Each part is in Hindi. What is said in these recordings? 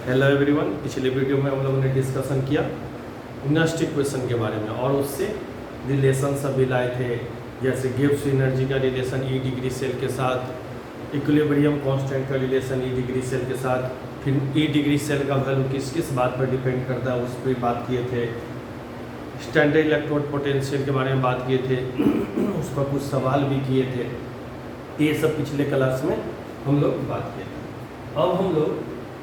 Hello everyone. पिछले वीडियो में हम लोगों ने डिस्कशन किया इनर्स्ट इक्वेशन के बारे में और उससे रिलेशन सभी लाए थे, जैसे गिब्स एनर्जी का रिलेशन ई डिग्री सेल के साथ, इक्विलिब्रियम कांस्टेंट का रिलेशन ई डिग्री सेल के साथ, फिर ई डिग्री सेल का वैल्यू किस किस बात पर डिपेंड करता है उस पर बात किए थे। स्टैंडर्ड इलेक्ट्रोड पोटेंशियल के बारे में बात किए थे, उस पर कुछ सवाल भी किए थे। ये सब पिछले क्लास में हम लोग बात किए थे। अब हम लोग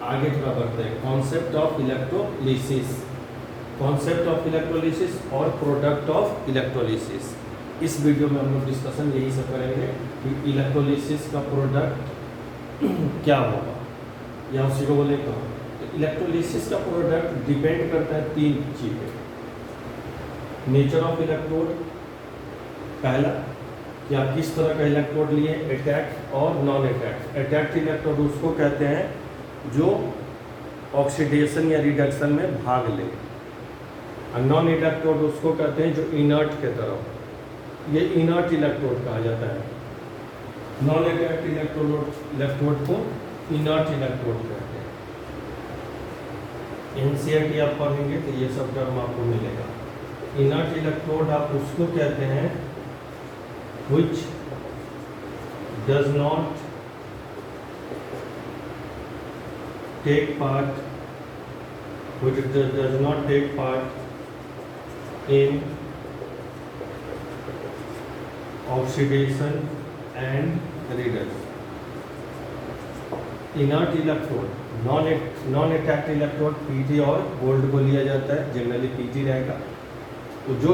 आगे थोड़ा बढ़ते हैं। Concept of electrolysis, concept of electrolysis और प्रोडक्ट ऑफ इलेक्ट्रोलिसिस। इस वीडियो में हम लोग डिस्कशन यही सब करेंगे कि इलेक्ट्रोलिसिस का प्रोडक्ट क्या होगा या उसी को बोले तो इलेक्ट्रोलिसिस का प्रोडक्ट डिपेंड करता है तीन चीज़ें। नेचर ऑफ इलेक्ट्रोड, पहला कि आप किस तरह का इलेक्ट्रोड लिए, अटैक्ट और नॉन अटैक्ट। अटैक्ट इलेक्ट्रोड उसको कहते हैं जो ऑक्सीडेशन या रिडक्शन में भाग ले, और नॉन इलेक्ट्रोड उसको कहते हैं जो इनर्ट के तरफ, ये इनर्ट इलेक्ट्रोड कहा जाता है। नॉन अटैक्ट इलेक्ट्रोड को इनर्ट इलेक्ट्रोड कहते हैं। एनसीईआरटी आप पढ़ेंगे तो ये सब टर्म आपको मिलेगा। इनर्ट इलेक्ट्रोड आप उसको कहते हैं which does not take part in oxidation and reduction. Inert electrode, non attacked electrode PT और गोल्ड को लिया जाता है, जनरली पीटी रहेगा, तो जो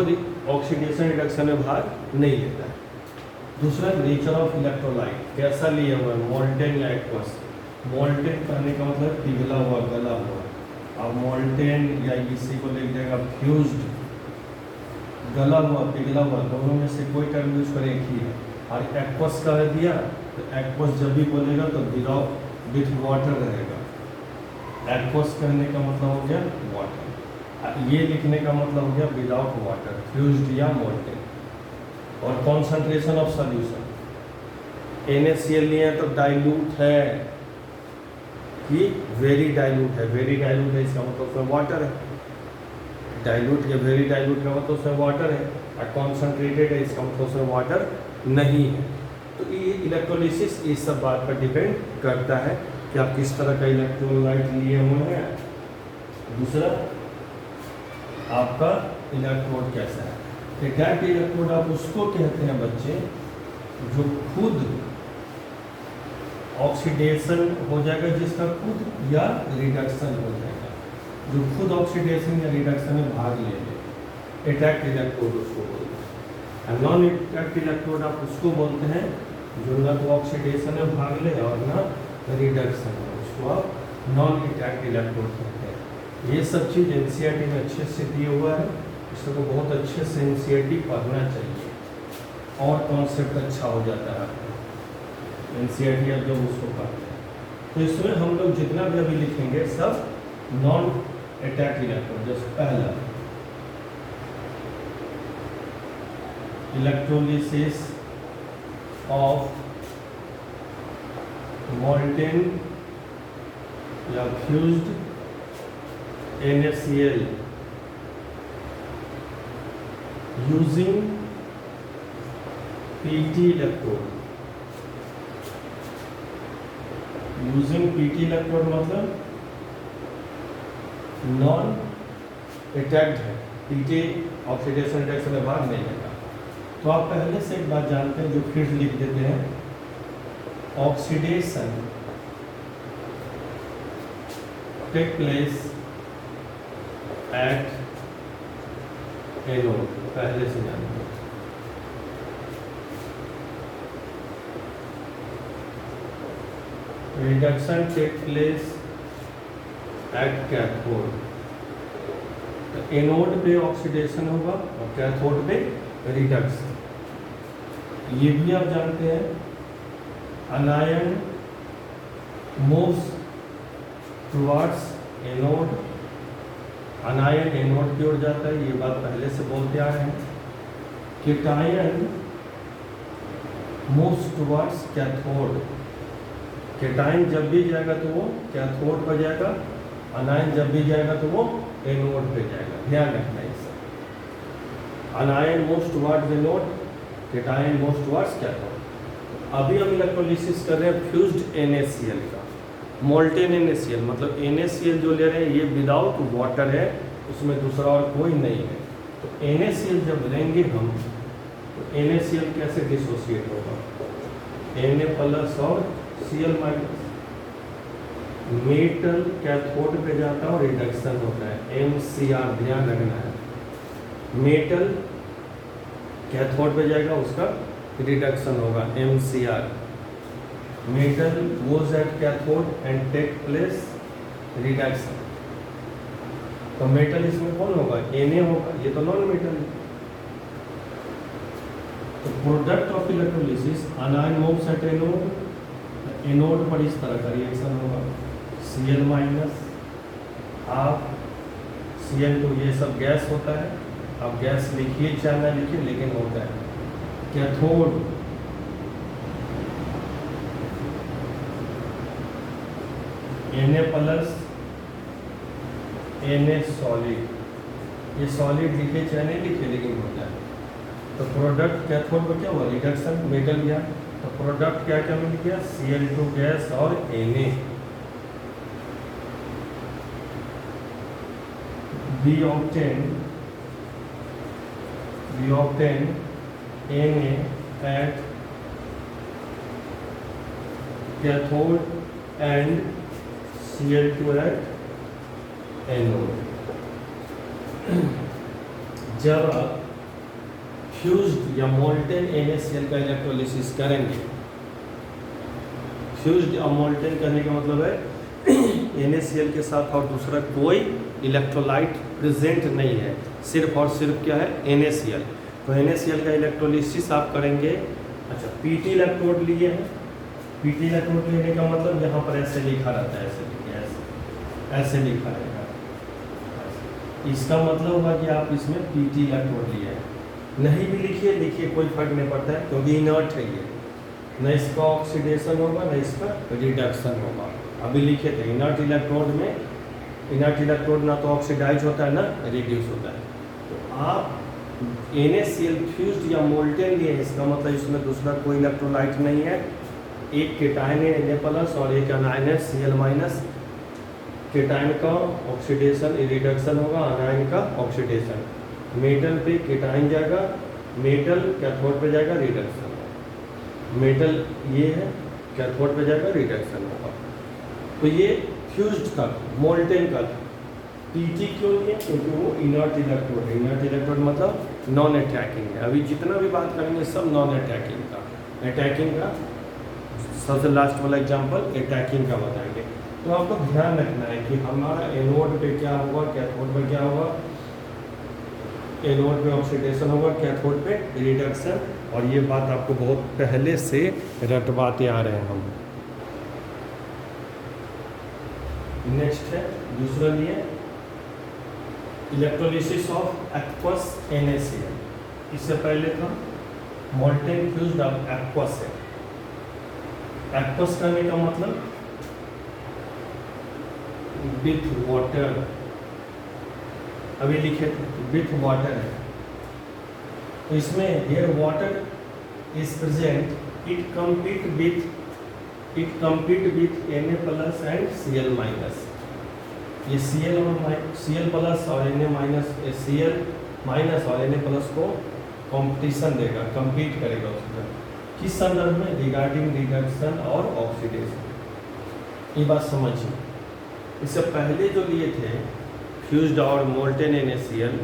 ऑक्सीडेशन रिडक्शन में भाग नहीं लेता है। दूसरा नेचर ऑफ इलेक्ट्रोलाइट, कैसा लिया हुआ है, मोल्टेन या एक्वस। मोल्टेन कहने का मतलब पिघला हुआ, गला हुआ। अब मोल्टेन या इसी को लिख देगा फ्यूज्ड, गला हुआ, पिघला हुआ, दोनों में से कोई टर्म यूज करे एक ही है। और एक्वस कह दिया तो एक्वस जब भी बोलेगा तो विथ वाटर रहेगा। एक्वस कहने का मतलब हो गया वाटर, ये लिखने का मतलब हो गया विदाउट वाटर, फ्यूज्ड या मोल्टेन। और कॉन्सेंट्रेशन ऑफ सॉल्यूशन, NaCl लिए तो डाइल्यूट है कि वेरी डाइल्यूट है। वेरी डाइल्यूट है इसका मतलब उसमें वाटर है। डाइल्यूट या वेरी डाइल्यूट का मतलब उसमें वाटर है, और कॉन्सेंट्रेटेड है इसका मतलब उसमें वाटर नहीं है। तो ये इलेक्ट्रोलिसिस इस सब बात पर डिपेंड करता है कि आप किस तरह का इलेक्ट्रोलाइट लिए हुए हैं। दूसरा आपका इलेक्ट्रोड कैसा है। अटैक्ट इलेक्ट्रोड आप उसको कहते हैं बच्चे जो खुद ऑक्सीडेशन हो जाएगा, जिसका खुद या रिडक्शन हो जाएगा, जो खुद ऑक्सीडेशन या रिडक्शन में भाग ले ले, अटैक्ट इलेक्ट्रोड उसको बोलते हैं। नॉन अटैक्ट इलेक्ट्रोड आप उसको बोलते हैं जो ना तो ऑक्सीडेशन में भाग ले और ना रिडक्शन में, उसको आप नॉन अटैक्ट इलेक्ट्रोड कहते हैं। ये सब चीज़ एनसीईआरटी में अच्छे से दिया हुआ है, इसको बहुत अच्छे से एनसीईआरटी पढ़ना चाहिए और कॉन्सेप्ट अच्छा हो जाता है आपका। एनसीईआरटी आप जब उसको पढ़ते हैं तो इसमें हम लोग जितना भी अभी लिखेंगे सब नॉन अटैक इलेक्ट्रोड। जैसे पहला इलेक्ट्रोलिसिस ऑफ मोल्टेन या fused NaCl using PT electrode. Using PT electrode मतलब नॉन अटैक्ड है, PT ऑक्सीडेशन रिडक्शन में भाग नहीं लेगा। तो आप पहले से एक बात जानते हैं जो फिर लिख देते हैं, oxidation take place at anode, पहले से जानते हैं। Reduction take place at cathode, तो एनोड पे ऑक्सीडेशन होगा और कैथोड पे रिडक्शन। ये भी आप जानते हैं, अनायन मूव्स टुवर्ड्स एनोड, अनायन एनोड की ओर जाता है, ये बात पहले से बोलते आ रहे हैं। Cation moves towards cathode, cation जब भी जाएगा तो वो कैथोड पर जाएगा, अनायन जब भी जाएगा तो वो एनोड पे जाएगा, ध्यान रखना है इससे। अनायन moves towards anode, cation moves towards cathode. अभी हम इलेक्ट्रोलिसिस कर रहे हैं फ्यूज्ड NaCl का, मोल्टेन NaCl, मतलब NaCl जो ले रहे हैं ये विदाउट वाटर है, उसमें दूसरा और कोई नहीं है। तो NaCl जब लेंगे हम तो NaCl कैसे डिसोसिएट होगा, Na प्लस और Cl माइनस, मेटल कैथोड पे जाता है और रिडक्शन होता है MCr, ध्यान रखना है। मेटल कैथोड पे जाएगा, उसका रिडक्शन होगा MCr। Metal goes at cathode and take place reduction. तो मेटल इसमें कौन होगा, Na होगा, ये तो नॉन मेटल है। तो product of electrolysis, अनायन moves at anode, anode पर इस तरह का रिएक्शन होगा, Cl माइनस हाफ Cl2, ये सब गैस होता है। अब गैस लिखिए चाहे ना लिखिए, लेकिन होता है। Cathode Na plus Na solid, ये सॉलिड लिखे चाहे नहीं लिखे, लेकिन होता है। तो प्रोडक्ट कैथोड पर क्या हुआ, रिडक्शन, मेटल गया। तो प्रोडक्ट क्या क्या मिल गया, Cl2 गैस और Na। we obtain Na at cathode and Cl2 at anode. जब आप फ्यूज्ड या मोल्टेन NaCl का इलेक्ट्रोलिसिस करेंगे, फ्यूज्ड या मोल्टेन करने का मतलब है NaCl के साथ और दूसरा कोई इलेक्ट्रोलाइट प्रेजेंट नहीं है, सिर्फ और सिर्फ क्या है, NaCl। तो NaCl का इलेक्ट्रोलिसिस आप करेंगे। अच्छा, PT इलेक्ट्रोड लिए हैं, PT इलेक्ट्रोड लेने का मतलब यहाँ पर ऐसे लिखा रहता है, ऐसे लिखिए, ऐसे लिखा रहेगा। इसका मतलब होगा कि आप इसमें PT इलेक्ट्रोड लिए हैं। नहीं भी लिखिए, कोई फर्क नहीं पड़ता है, क्योंकि इनर्ट है ये, न इसका ऑक्सीडेशन होगा न इसका रिडक्शन होगा। अभी लिखे थे इनर्ट इलेक्ट्रोड में, इनर्ट इलेक्ट्रोड ना तो ऑक्सीडाइज होता है ना रिड्यूस होता है। तो आप NaCl फ्यूज्ड या मोल्टेन लिए, इसका मतलब इसमें दूसरा कोई इलेक्ट्रोलाइट नहीं है। एक केटायन है Na प्लस और एक अनायन है Cl माइनस। केटायन का ऑक्सीडेशन रिडक्शन होगा, अनायन का ऑक्सीडेशन। मेटल पे केटायन जाएगा, मेटल कैथोड पे जाएगा, रिडक्शन होगा। मेटल ये है, कैथोड पे जाएगा, रिडक्शन होगा। तो ये फ्यूज्ड का, मोल्टेन का। PT क्यों लिए, क्योंकि वो इनर्ट इलेक्ट्रोड है। इनर्ट इलेक्ट्रोड मतलब नॉन अटैकिंग है। अभी जितना भी बात करेंगे सब नॉन अटैकिंग का। अटैकिंग का सबसे लास्ट वाला एग्जांपल अटैकिंग का बताएंगे। तो आपको ध्यान रखना है कि हमारा एनोड पे क्या होगा, कैथोड पे क्या होगा। एनोड पे ऑक्सीडेशन होगा, कैथोड पे रिडक्शन। और ये बात आपको बहुत पहले से रटवाते आ रहे हैं हम। नेक्स्ट है दूसरा लिए इलेक्ट्रोलिसिस ऑफ एक्वस NaCl। इससे पहले था मोल्टेन फ्यूज्ड ऑफ एक्वस है। एक्वस करने का मतलब विथ वाटर, अभी लिखे थे विथ वाटर है। तो इसमें here water is present, it compete with Na plus and Cl minus. ये Cl प्लस और Na माइनस, Cl माइनस और Na प्लस को कंपटीशन देगा, compete करेगा उसका। किस संदर्भ में, रिगार्डिंग रिडक्शन और ऑक्सीडेशन। ये बात समझिए। इससे पहले जो लिए थे फ्यूज्ड और मोल्टेन NaCl,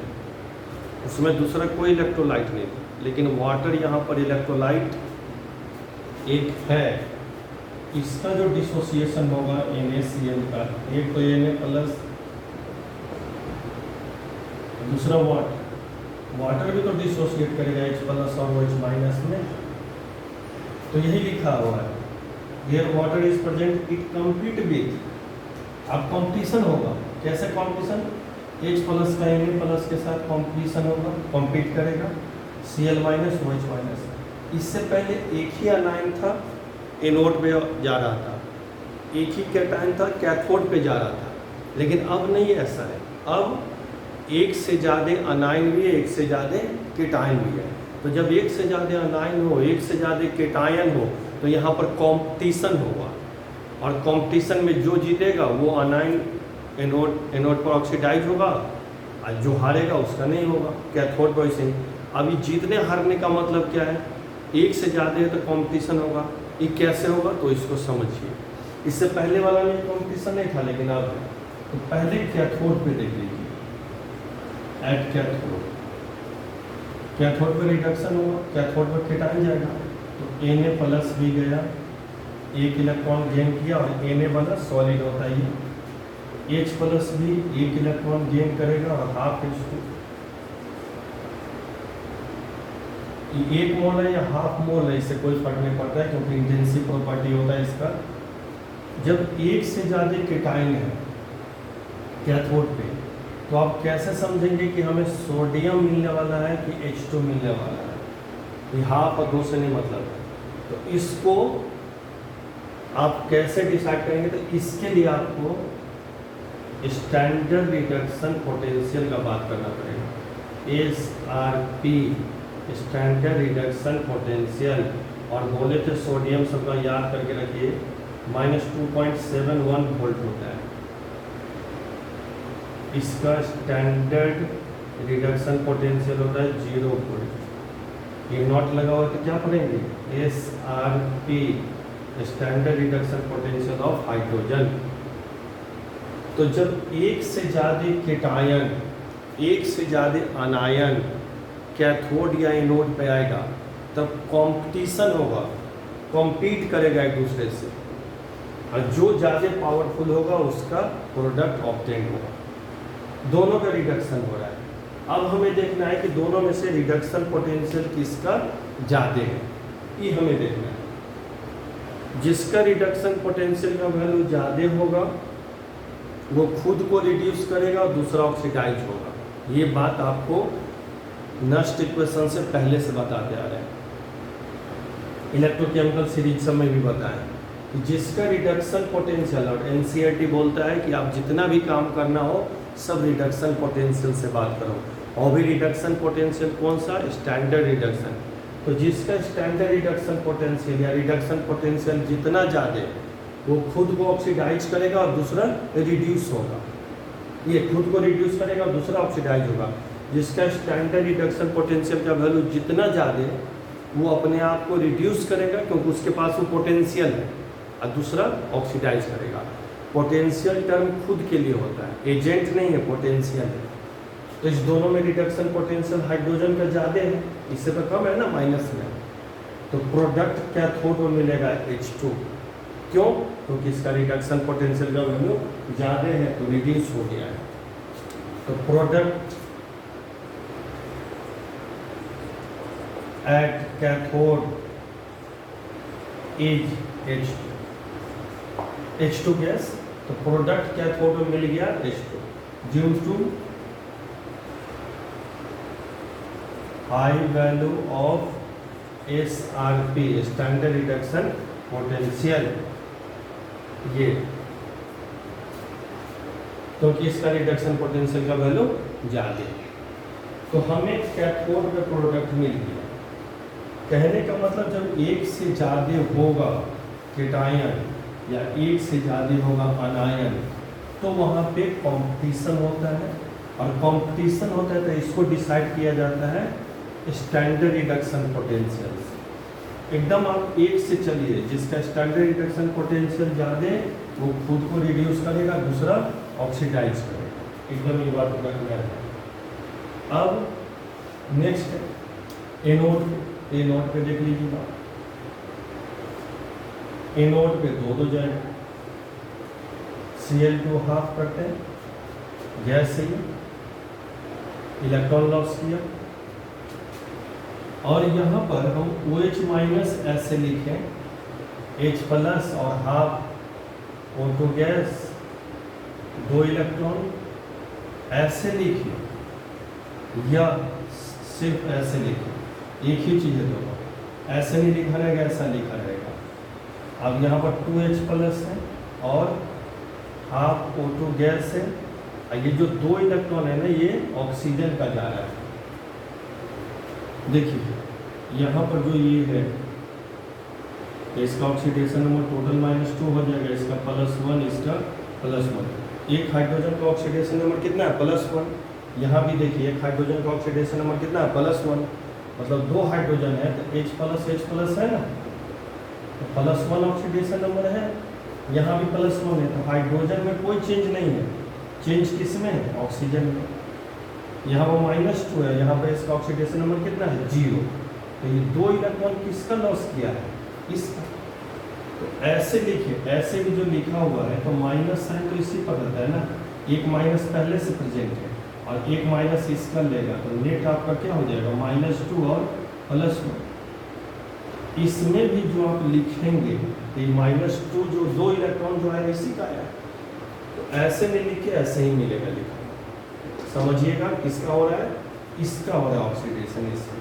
उसमें दूसरा कोई इलेक्ट्रोलाइट नहीं था, लेकिन वाटर यहाँ पर इलेक्ट्रोलाइट एक है। इसका जो डिसोसिएशन होगा NaCl का, एक तो Na प्लस, दूसरा वाटर भी तो डिसोसिएट करेगा H प्लस और OH माइनस में। तो यही लिखा हुआ है, here water is present, it compete with. अब कॉम्पिटिशन होगा, कैसे कॉम्पिटिशन, H प्लस का Na प्लस के साथ कॉम्पिटिशन होगा, कॉम्पीट करेगा Cl माइनस OH माइनस। इससे पहले एक ही अनायन था, एनोड पे जा रहा था, एक ही कैटायन था, कैथोड पे जा रहा था। लेकिन अब नहीं ऐसा है, अब एक से ज़्यादा अनायन भी है, एक से ज़्यादा केटायन भी है। तो जब एक से ज़्यादा अनायन हो, एक से ज़्यादा केटायन हो, तो यहाँ पर कॉम्पिटिशन होगा, और कॉम्पिटिशन में जो जीतेगा वो अनायन एनोड पर ऑक्सीडाइज होगा, और जो हारेगा उसका नहीं होगा। कैथोड पर वैसे ही। अभी जीतने हारने का मतलब क्या है, एक से ज़्यादा है तो कंपटीशन होगा। ये कैसे होगा तो इसको समझिए। इससे पहले वाला में कंपटीशन नहीं था, लेकिन अब है। तो पहले कैथोड पे देख लीजिए, एट कैथोड, कैथोड पे रिडक्शन होगा, कैथोड पर केटायन जाएगा, तो Na प्लस भी गया, एक इलेक्ट्रॉन गेन किया, और Na वाला सॉलिड होता है ये। H प्लस भी एक इलेक्ट्रॉन गेन करेगा और हाफ H2। ये 1 मोल है या हाफ मोल है, इससे कोई फर्क नहीं पड़ता है, क्योंकि इंटेंसिव प्रॉपर्टी होता है इसका। जब एक से ज़्यादा केटायन है कैथोड पे, तो आप कैसे समझेंगे कि हमें सोडियम मिलने वाला है कि H2 मिलने वाला है? ये हाफ और 2 से नहीं मतलब है। तो इसको आप कैसे डिसाइड करेंगे? तो इसके लिए आपको स्टैंडर्ड रिडक्शन पोटेंशियल का बात करना पड़ेगा, SRP, स्टैंडर्ड रिडक्शन पोटेंशियल। और बोले थे सोडियम सबका याद करके रखिए, -2.71 वोल्ट होता है। इसका स्टैंडर्ड रिडक्शन पोटेंशियल होता है 0 वोल्ट। ये नॉट लगा हुआ तो क्या पढ़ेंगे? SRP, standard reduction potential of hydrogen. तो जब एक से ज़्यादा केटायन, एक से ज़्यादा अनायन कैथोड या एनोड पे आएगा, तब कंपटीशन होगा, कॉम्पीट करेगा एक दूसरे से, और जो ज़्यादा पावरफुल होगा उसका प्रोडक्ट ऑब्टेन होगा। दोनों का रिडक्शन हो रहा है। अब हमें देखना है कि दोनों में से रिडक्शन पोटेंशियल किसका ज़्यादा है, ये हमें देखना है। जिसका रिडक्शन पोटेंशियल का वैल्यू ज़्यादा होगा वो खुद को रिड्यूस करेगा और दूसरा ऑक्सीडाइज होगा। ये बात आपको नस्ट इक्वेशन से पहले से बताते आ रहे हैं, इलेक्ट्रोकेमिकल सीरीज सब में भी बताएं कि जिसका रिडक्शन पोटेंशियल, और एनसीईआरटी बोलता है कि आप जितना भी काम करना हो सब रिडक्शन पोटेंशियल से बात करो। और भी रिडक्शन पोटेंशियल कौन सा? Standard reduction. तो जिसका स्टैंडर्ड रिडक्शन पोटेंशियल या रिडक्शन पोटेंशियल जितना ज़्यादा वो खुद को ऑक्सीडाइज करेगा और दूसरा रिड्यूस होगा। ये खुद को रिड्यूस करेगा और दूसरा ऑक्सीडाइज होगा। जिसका स्टैंडर्ड रिडक्शन पोटेंशियल का वैल्यू जितना ज़्यादा वो अपने आप को रिड्यूस करेगा, क्योंकि उसके पास वो पोटेंशियल है, और दूसरा ऑक्सीडाइज करेगा। पोटेंशियल टर्म खुद के लिए होता है, एजेंट नहीं है, पोटेंशियल है। तो इस दोनों में रिडक्शन पोटेंशियल हाइड्रोजन का ज़्यादा है, इससे तो कम है ना, माइनस में। तो प्रोडक्ट कैथोड में मिलेगा H2। क्यों? क्योंकि इसका रिडक्शन पोटेंशियल का वैल्यू ज़्यादा है, तो रिड्यूस हो गया है। तो product at cathode is H2 gas. तो प्रोडक्ट कैथोड में मिल गया H2 due to high value of SRP, standard reduction potential. ये क्योंकि इसका रिडक्शन पोटेंशियल का वैल्यू ज़्यादा। तो हमें कैथोड में प्रोडक्ट मिल गया। कहने का मतलब जब एक से ज़्यादा होगा केटायन या एक से ज़्यादा होगा अनायन, तो वहाँ पे कंपटीशन होता है, और कंपटीशन होता है तो इसको डिसाइड किया जाता है स्टैंडर्ड रिडक्शन पोटेंशियल से। एकदम आप एक से चलिए, जिसका स्टैंडर्ड रिडक्शन पोटेंशियल ज़्यादा वो खुद को रिड्यूस करेगा, दूसरा ऑक्सीडाइज करेगा। एकदम ये बात रखना है। अब नेक्स्ट एनोड पे देख लीजिएगा। एनोड पे दो जाएगा, Cl2 हाफ करते हैं, गैस से इलेक्ट्रॉन लॉस किया, और यहाँ पर हम OH माइनस ऐसे लिखें, H प्लस और हाफ O2 गैस, 2 इलेक्ट्रॉन ऐसे लिखिए, या सिर्फ ऐसे लिखिए, एक ही चीज़ है दोनों। ऐसे नहीं लिखा रहेगा, ऐसा लिखा रहेगा। अब यहाँ पर 2H प्लस है और हाफ O2 गैस है, और ये जो 2 इलेक्ट्रॉन है ना ये ऑक्सीजन का जा रहा है। देखिए यहाँ पर जो ये है तो इसका ऑक्सीडेशन नंबर टोटल -2 हो जाएगा, इसका +1, इसका +1। एक हाइड्रोजन का ऑक्सीडेशन नंबर कितना है? +1। यहाँ भी देखिए एक हाइड्रोजन का ऑक्सीडेशन नंबर कितना है? +1। मतलब 2 हाइड्रोजन है तो H+H+ है ना, तो +1 ऑक्सीडेशन नंबर है। यहाँ भी +1 है, तो हाइड्रोजन में कोई चेंज नहीं है। चेंज किस में है? ऑक्सीजन में। यहाँ पर -2 है, यहाँ पर इसका ऑक्सीडेशन नंबर कितना है? 0। तो ये 2 इलेक्ट्रॉन किसका लॉस किया है? इसका। तो ऐसे लिखिए, ऐसे भी जो लिखा हुआ है तो माइनस साइन तो इसी पर रहता है ना, एक माइनस पहले से प्रेजेंट है और एक माइनस इसका लेगा, तो नेट आपका क्या हो जाएगा? -2 और +1। इसमें भी जो आप लिखेंगे तो ये -2 जो 2 इलेक्ट्रॉन जो है इसी का है, तो ऐसे में लिखे ऐसे ही मिलेगा लिखा। समझिएगा किसका हो रहा है? इसका हो रहा है ऑक्सीडेशन, इसका।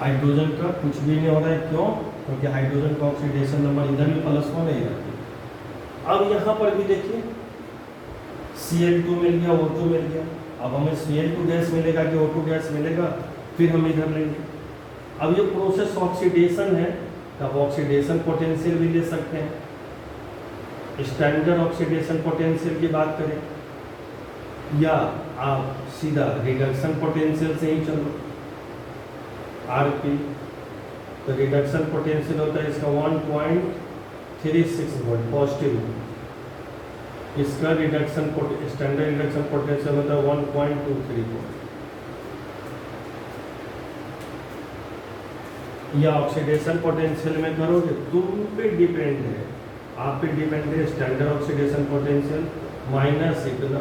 हाइड्रोजन का कुछ भी नहीं हो रहा है, क्यों? क्योंकि हाइड्रोजन का ऑक्सीडेशन नंबर इधर भी +1 है, इधर भी। अब यहाँ पर भी देखिए Cl2 मिल गया, O2 मिल गया। अब हमें Cl2 गैस मिलेगा कि O2 गैस मिलेगा, फिर हम इधर लेंगे। अब ये प्रोसेस ऑक्सीडेशन है, तब ऑक्सीडेशन पोटेंशियल भी ले सकते हैं। स्टैंडर्ड ऑक्सीडेशन पोटेंशियल की बात करें, या आप सीधा रिडक्शन पोटेंशियल से ही चलो, Rp। तो रिडक्शन पोटेंशियल होता है इसका 1.36 वोल्ट पॉजिटिव, इसका रिडक्शन स्टैंडर्ड रिडक्शन पोटेंशियल होता है 1.23 वोल्ट। या ऑक्सीडेशन पोटेंशियल में करोगे तुम पे डिपेंड है, आप पे डिपेंड है। स्टैंडर्ड ऑक्सीडेशन पोटेंशियल माइनस इतना,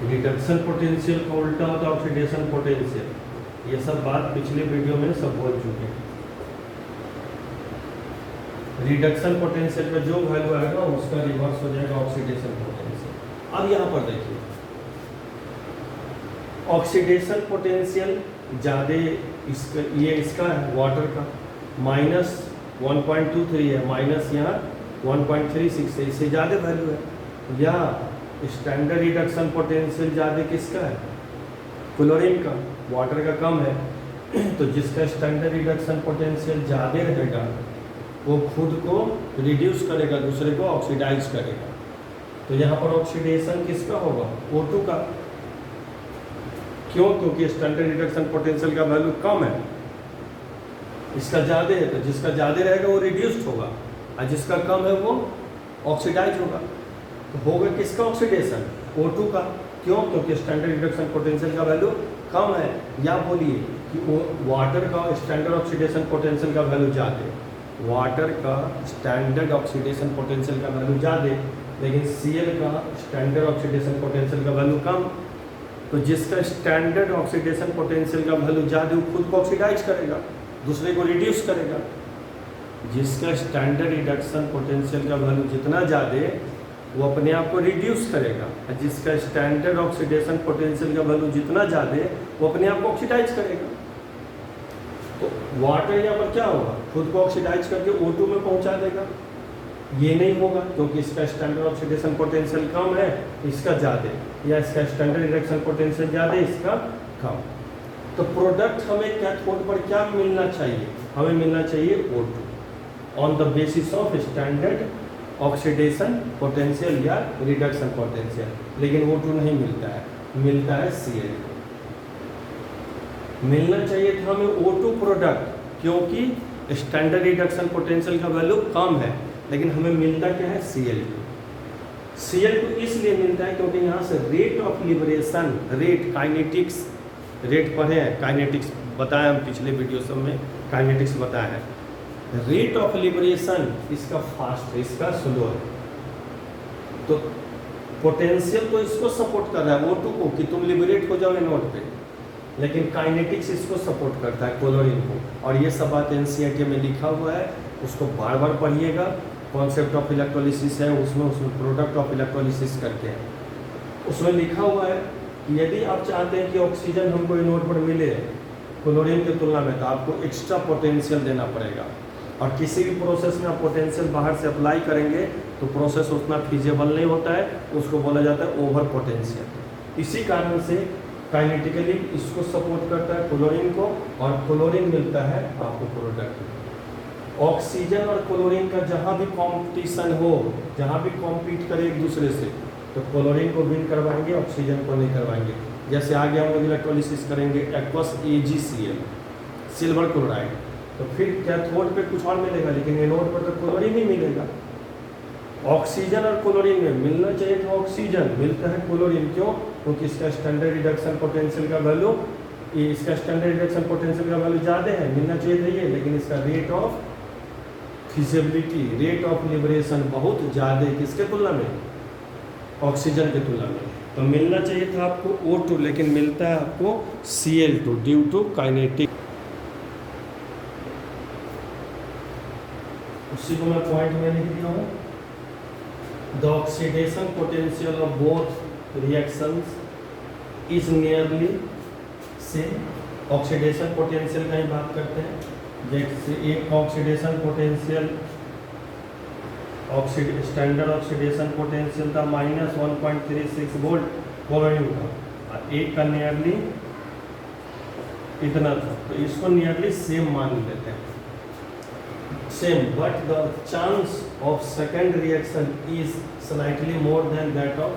रिडक्शन पोटेंशियल का उल्टा होता है ऑक्सीडेशन पोटेंशियल। ये सब बात पिछले वीडियो में सब बोल चुके हैं। रिडक्शन पोटेंशियल का जो वैल्यू आएगा उसका रिवर्स हो जाएगा ऑक्सीडेशन पोटेंशियल। अब यहाँ पर देखिए ऑक्सीडेशन पोटेंशियल ज़्यादा इसका, ये इसका है वाटर का -1.23 है, माइनस यहाँ 1.36 है, इससे ज़्यादा वैल्यू है। या स्टैंडर्ड रिडक्शन पोटेंशियल ज़्यादा किसका है? क्लोरीन का, वाटर का कम है। तो जिसका स्टैंडर्ड रिडक्शन पोटेंशियल ज़्यादा रहेगा वो खुद को रिड्यूस करेगा, दूसरे को ऑक्सीडाइज करेगा। तो यहाँ पर ऑक्सीडेशन किसका होगा? O2 का। क्यों? क्योंकि स्टैंडर्ड रिडक्शन पोटेंशियल का वैल्यू कम है, इसका ज़्यादा है, तो जिसका ज़्यादा रहेगा वो रिड्यूस्ड होगा और जिसका कम है वो ऑक्सीडाइज होगा। तो होगा किसका ऑक्सीडेशन? O2 का। क्यों? क्योंकि स्टैंडर्ड रिडक्शन पोटेंशियल का वैल्यू कम है। या बोलिए कि वाटर का स्टैंडर्ड ऑक्सीडेशन पोटेंशियल का वैल्यू ज़्यादा, वाटर का स्टैंडर्ड ऑक्सीडेशन पोटेंशियल का वैल्यू ज़्यादा, लेकिन Cl का स्टैंडर्ड ऑक्सीडेशन पोटेंशियल का वैल्यू कम। तो जिसका स्टैंडर्ड ऑक्सीडेशन पोटेंशियल का वैल्यू ज़्यादा वो खुद को ऑक्सीडाइज करेगा, दूसरे को रिड्यूस करेगा। जिसका स्टैंडर्ड रिडक्शन पोटेंशियल का वैल्यू जितना ज़्यादा वो अपने आप को रिड्यूस करेगा, और जिसका स्टैंडर्ड ऑक्सीडेशन पोटेंशियल का वैल्यू जितना ज़्यादा वो अपने आप को ऑक्सीडाइज करेगा। तो वाटर यहाँ पर क्या होगा? खुद को ऑक्सीडाइज करके O2 में पहुँचा देगा। ये नहीं होगा क्योंकि इसका स्टैंडर्ड ऑक्सीडेशन पोटेंशियल कम है, इसका ज़्यादा, या इसका स्टैंडर्ड रिडक्शन पोटेंशियल ज़्यादा, इसका कम। तो प्रोडक्ट हमें कैथोड पर क्या मिलना चाहिए? हमें मिलना चाहिए O2 on the basis of standard oxidation potential या रिडक्शन पोटेंशियल। लेकिन O2 नहीं मिलता है, मिलता है Cl। मिलना चाहिए था हमें O2 प्रोडक्ट, क्योंकि स्टैंडर्ड रिडक्शन पोटेंशियल का वैल्यू कम है, लेकिन हमें मिलता क्या है? Cl2। Cl2 इसलिए मिलता है क्योंकि यहाँ से rate of liberation, rate kinetics, rate पढ़े हैं, काइनेटिक्स बताया हम पिछले वीडियो सब में, काइनेटिक्स बताया है। रेट ऑफ लिबरेशन इसका फास्ट है, इसका स्लो है। तो पोटेंशियल तो इसको सपोर्ट कर रहा है O2 को कि तुम लिबरेट हो जाओ नोट पे, लेकिन काइनेटिक्स इसको सपोर्ट करता है क्लोरीन को। और ये सब बात NCERT में लिखा हुआ है, उसको बार बार पढ़िएगा। कॉन्सेप्ट ऑफ इलेक्ट्रोलिसिस है उसमें प्रोडक्ट ऑफ इलेक्ट्रोलिसिस करके है, उसमें लिखा हुआ है कि यदि आप चाहते हैं कि ऑक्सीजन हमको नोट पर मिले क्लोरीन की तुलना में, तो आपको एक्स्ट्रा पोटेंशियल देना पड़ेगा। और किसी भी प्रोसेस में आप पोटेंशियल बाहर से अप्लाई करेंगे तो प्रोसेस उतना फिजिबल नहीं होता है, उसको बोला जाता है ओवर पोटेंशियल। इसी कारण से काइनेटिकली इसको सपोर्ट करता है क्लोरीन को, और क्लोरीन मिलता है आपको प्रोडक्ट। ऑक्सीजन और क्लोरीन का जहाँ भी कंपटीशन हो, जहाँ भी कॉम्पीट करे एक दूसरे से, तो क्लोरीन को विन करवाएंगे, ऑक्सीजन को नहीं करवाएंगे। जैसे आगे हम लोग इलेक्ट्रोलिसिस करेंगे एक्वस AgCl, सिल्वर क्लोराइड, तो फिर कैथोड पे कुछ और मिलेगा, लेकिन एनोड पर तो क्लोरीन ही मिलेगा। ऑक्सीजन और क्लोरीन में मिलना चाहिए था ऑक्सीजन, मिलता है क्लोरीन। क्यों? क्योंकि इसका स्टैंडर्ड रिडक्शन पोटेंशियल का वैल्यू, इसका स्टैंडर्ड रिडक्शन पोटेंशियल का वैल्यू ज़्यादा है, मिलना चाहिए था ये, लेकिन इसका rate of feasibility, rate of liberation बहुत ज़्यादा है किसके तुलना में? ऑक्सीजन के तुलना में। तो मिलना चाहिए था आपको O2, लेकिन मिलता है आपको Cl2 ड्यू टू काइनेटिक। उसी को मैं पॉइंट में लिख दिया हूँ। The oxidation potential of both reactions is nearly same. Oxidation potential का ही बात करते हैं। जैसे एक oxidation potential, standard oxidation potential था -1.36 वोल्ट क्लोरीन का, और एक का नियरली इतना था, तो इसको नियरली सेम मान लेते हैं, same, but the chance of second reaction is slightly more than that of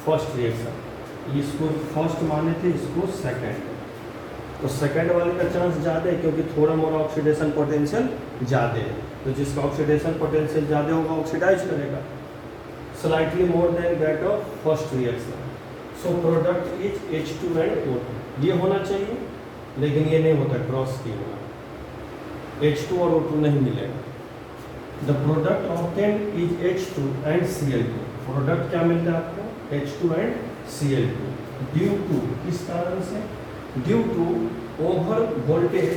first reaction. इसको फर्स्ट माने थे, इसको सेकेंड, तो सेकेंड वाले का चांस ज़्यादा है क्योंकि थोड़ा मोर ऑक्सीडेशन पोटेंशियल ज़्यादा है। तो जिसका ऑक्सीडेशन पोटेंशियल ज़्यादा होगा ऑक्सीडाइज करेगा, slightly more than that of first reaction. So product is H2 and O2। ये होना चाहिए, लेकिन ये नहीं होता, क्रॉस की होगा, H2 और O2 नहीं मिलेगा। The product obtained is H2 and Cl2। Product क्या मिलता है आपको? H2 and Cl2 due to, किस कारण से? Due to over voltage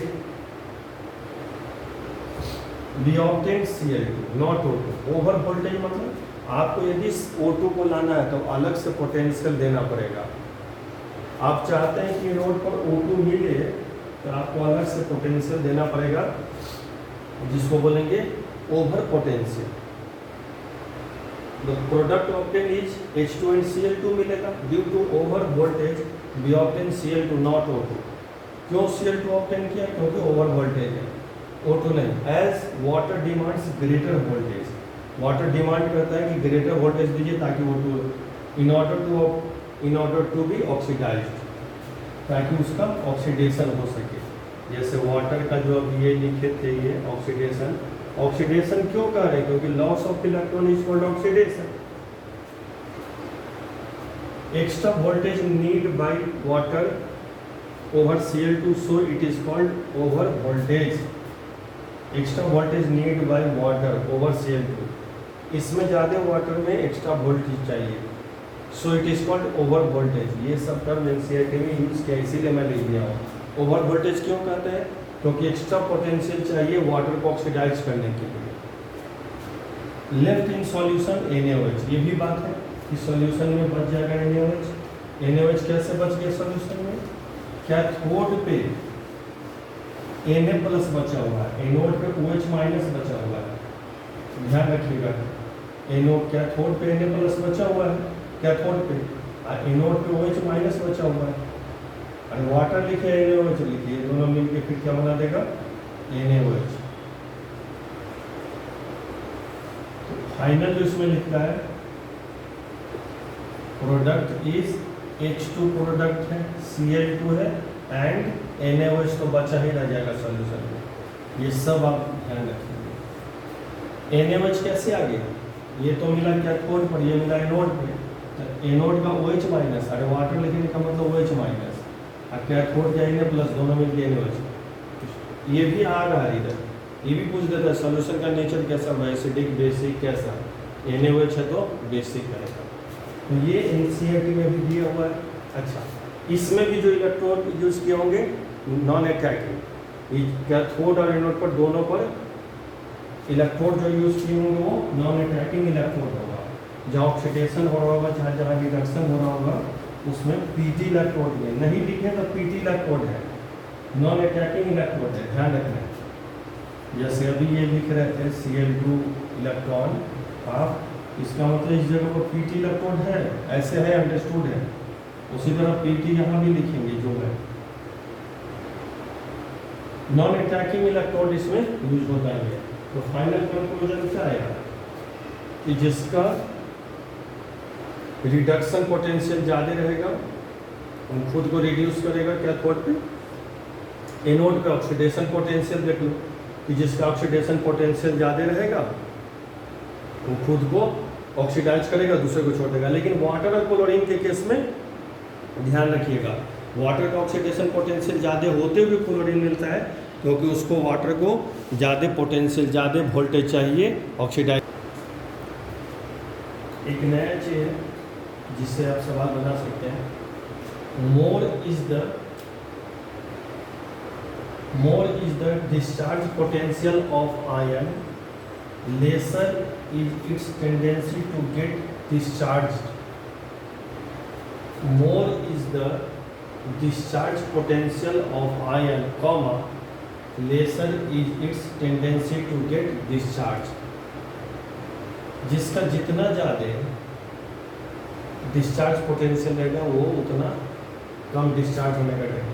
we obtained Cl2 not O2। Over voltage मतलब आपको यदि O2 को लाना है तो अलग से पोटेंशियल देना पड़ेगा। आप चाहते हैं कि नोड पर O2 मिले तो आपको अलग से पोटेंशियल देना पड़ेगा, जिसको बोलेंगे over potential. The product obtain is H2 and Cl2 मिलेगा due to over voltage we obtain Cl2 not O2। क्यों Cl2 ऑब्टेन किया? क्योंकि ओवर वोल्टेज है, O2 नहीं। As water demands greater voltage, water demand करता है कि ग्रेटर वोल्टेज दीजिए ताकि O2 in order to be oxidized, ताकि उसका ऑक्सीडेशन हो सके। जैसे वाटर का जो अब ये लिखे थे, ये ऑक्सीडेशन, ऑक्सीडेशन क्यों कर रहे हैं? क्योंकि loss of electron is called oxidation. Extra voltage need by water over Cl2, so it is called over voltage. Extra voltage need by water over Cl2, इसमें ज़्यादा वाटर में एक्स्ट्रा वोल्टेज चाहिए, so it is called over voltage. ये सब टर्म NCERT में यूज़ किया, इसीलिए मैं लिख दिया हूँ। ओवर वोल्टेज क्यों कहते हैं? क्योंकि एक्स्ट्रा पोटेंशियल चाहिए वाटर को ऑक्सीडाइज करने के लिए। लेफ्ट इन सॉल्यूशन NaOH, ये भी बात है कि सॉल्यूशन में बच जाएगा NaOH। NaOH कैसे बच गया सॉल्यूशन में? कैथोड पे Na प्लस बचा हुआ है, एनोड पे OH माइनस बचा हुआ है, ध्यान रखिएगा। एनोड कैथोड पे Na प्लस बचा हुआ है कैथोड पे, और एनोड पे OH माइनस बचा हुआ है। और वाटर लिखे NaOH लिखिए, दोनों मिलके फिर क्या बना देगा? NaOH। तो फाइनल जो इसमें लिखता है प्रोडक्ट इज H2 प्रोडक्ट है, Cl2 है एंड NaOH तो बचा ही रह जाएगा सॉल्यूशन में। ये सब आप ध्यान रखिए। NaOH कैसे आ गया? ये तो मिला कैथोड पर, ये मिला एनोड पे, तो एनोड का OH माइनस, अरे वाटर लिखने का मतलब OH माइनस, और कैथोड का Na प्लस, दोनों मिलके NaOH। ये भी आ रहा है इधर, ये भी पूछ देता है सॉल्यूशन का नेचर कैसा है, एसिडिक बेसिक कैसा? NaOH है तो बेसिक रहेगा। तो ये NCERT में भी दिया हुआ है। अच्छा, इसमें भी जो इलेक्ट्रोड यूज किए होंगे नॉन अटैकिंग, कैथोड और एनोड पर दोनों पर इलेक्ट्रोड जो यूज किए होंगे वो नॉन अटैकिंग इलेक्ट्रोड होगा। जहाँ ऑक्सीडेशन हो रहा होगा, जहाँ रिडक्शन हो रहा होगा, उसमें PT इलेक्ट्रोड में नहीं लिखे तो PT इलेक्ट्रोड है, नॉन अटैकिंग इलेक्ट्रोड है, ध्यान रखना है। जैसे अभी ये लिख रहे थे Cl2 इलेक्ट्रॉन हाफ, इसका मतलब इस जगह पर Pt इलेक्ट्रॉन है, ऐसे है, अंडरस्टूड है। उसी तरह Pt यहाँ भी लिखेंगे जो है। नॉन अटैकिंग इलेक्ट्रोड इसमें यूज होता है। तो फाइनल कंक्लूजन क्या आया कि जिसका रिडक्शन पोटेंशियल ज़्यादा रहेगा हम खुद को रिड्यूस करेगा कैथोड पे। एनोड पे ऑक्सीडेशन पोटेंशियल देख लो कि जिसका ऑक्सीडेशन पोटेंशियल ज़्यादा रहेगा वो खुद को ऑक्सीडाइज करेगा, दूसरे को छोड़ देगा। लेकिन वाटर और क्लोरीन के केस में ध्यान रखिएगा, वाटर का ऑक्सीडेशन पोटेंशियल ज़्यादा होते हुए क्लोरीन मिलता है, क्योंकि उसको वाटर को ज़्यादा पोटेंशियल, ज़्यादा वोल्टेज चाहिए ऑक्सीडाइज। एक नया चीज़ है जिससे आप सवाल बना सकते हैं, more is the discharge potential of ion, lesser is its tendency to get discharged. More is the discharge potential of ion, comma, lesser is its tendency to get discharged। जिसका जितना ज़्यादा डिस्चार्ज पोटेंशियल रहेगा वो उतना कम डिस्चार्ज होने का रहेगा।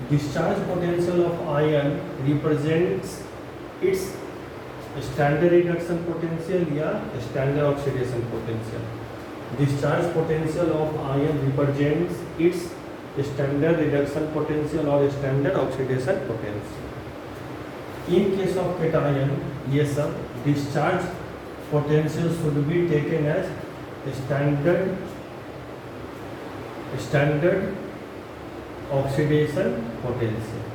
Discharge potential of ion represents its standard reduction potential या standard oxidation potential. Discharge potential of ion represents its standard reduction potential और standard oxidation potential. In case of cation ये सब discharge potential should be taken as standard oxidation potential.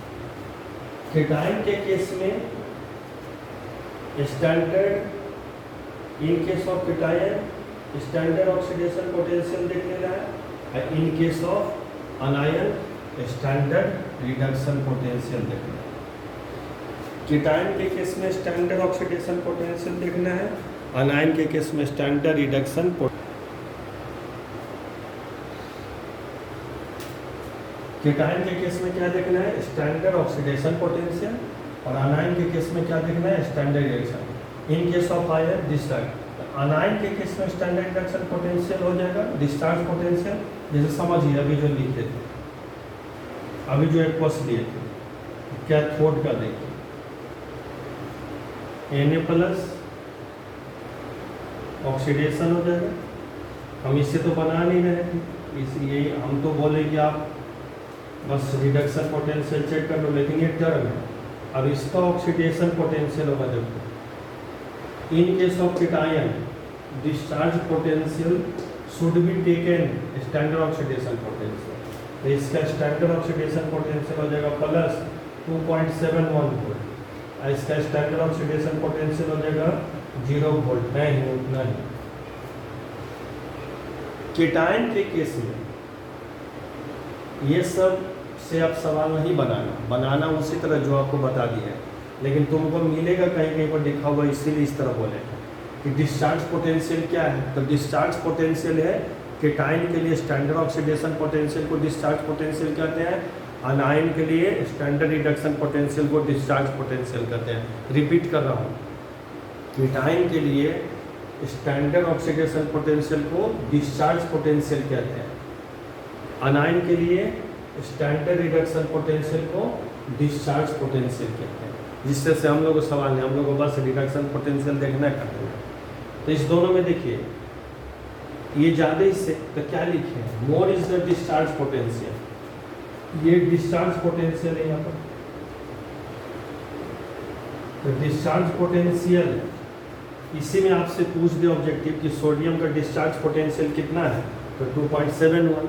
Cation के केस में standard, in case of cation standard oxidation potential देख लेना है, in case of anion standard reduction potential देखना है। कीटायन के केस में स्टैंडर्ड ऑक्सीडेशन पोटेंशियल देखना है, अनायन के केस में स्टैंडर्ड रिडक्शन कीटायन के केस में क्या देखना है, स्टैंडर्ड ऑक्सीडेशन पोटेंशियल, और अनायन के केस में क्या देखना है, standard reduction. In case of ion discharge, अनायन के केस में स्टैंडर्ड रिडक्शन पोटेंशियल हो जाएगा, डिस्चार्ज पोटेंशियल जैसे समझिए अभी जो लिखे थे, अभी जो एक क्वेश्चन दिए थे कैथोड का देखिए, Na+ ऑक्सीडेशन हो जाएगा। हम इससे तो बना नहीं रहे थे, इसलिए हम तो बोले कि आप बस रिडक्शन पोटेंशियल चेक कर लो, लेकिन ये टर्म है। अब इसका ऑक्सीडेशन पोटेंशियल होगा देखो, इन case of cation discharge potential should be taken standard oxidation potential, तो इसका स्टैंडर्ड ऑक्सीडेशन पोटेंशियल हो जाएगा प्लस 2.71 वोल्ट, और इसका स्टैंडर्ड ऑक्सीडेशन पोटेंशियल हो जाएगा 0 वोल्ट, नहीं उतना ही। कीटायन के केस में ये सब से आप सवाल नहीं बनाना उसी तरह जो आपको बता दिया है, लेकिन तुमको मिलेगा कहीं कहीं पर लिखा हुआ, इसीलिए इस तरह बोले कि डिस्चार्ज पोटेंशियल क्या है। तो डिस्चार्ज पोटेंशियल है कीटायन के लिए स्टैंडर्ड ऑक्सीडेशन पोटेंशियल को डिस्चार्ज पोटेंशियल कहते हैं, अनायन के लिए स्टैंडर्ड रिडक्शन पोटेंशियल को डिस्चार्ज पोटेंशियल कहते हैं। रिपीट कर रहा हूँ, कीटायन के लिए स्टैंडर्ड ऑक्सीडेशन पोटेंशियल को डिस्चार्ज पोटेंशियल कहते हैं, अनायन के लिए स्टैंडर्ड रिडक्शन पोटेंशियल को डिस्चार्ज पोटेंशियल कहते हैं। जिससे से हम लोग को सवाल नहीं, हम लोग को बस रिडक्शन पोटेंशियल देखना करते हैं। तो इस दोनों में देखिए ये ज़्यादा इससे तो क्या लिखे हैं, more is the discharge potential, ये डिस्चार्ज पोटेंशियल है यहाँ पर। तो डिस्चार्ज पोटेंशियल, इसी में आपसे पूछ दे ऑब्जेक्टिव कि सोडियम का डिस्चार्ज पोटेंशियल कितना है, तो 2.71।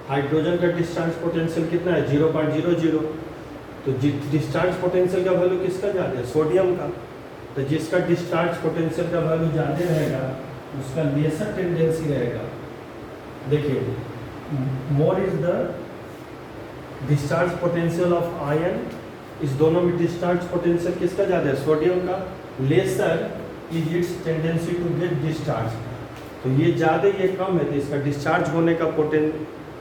हाइड्रोजन का डिस्चार्ज पोटेंशियल कितना है, 0.00। तो डिस्चार्ज पोटेंशियल का वैल्यू किसका ज़्यादा है, सोडियम का। तो जिसका डिस्चार्ज पोटेंशियल का वैल्यू ज़्यादा रहेगा उसका लेसर टेंडेंसी रहेगा। देखिए मोर is the discharge potential of ion, इस दोनों में डिस्चार्ज पोटेंशियल किसका ज़्यादा है, सोडियम का। Lesser is its tendency to get discharge, तो ये ज़्यादा ये कम है, तो इसका डिस्चार्ज होने का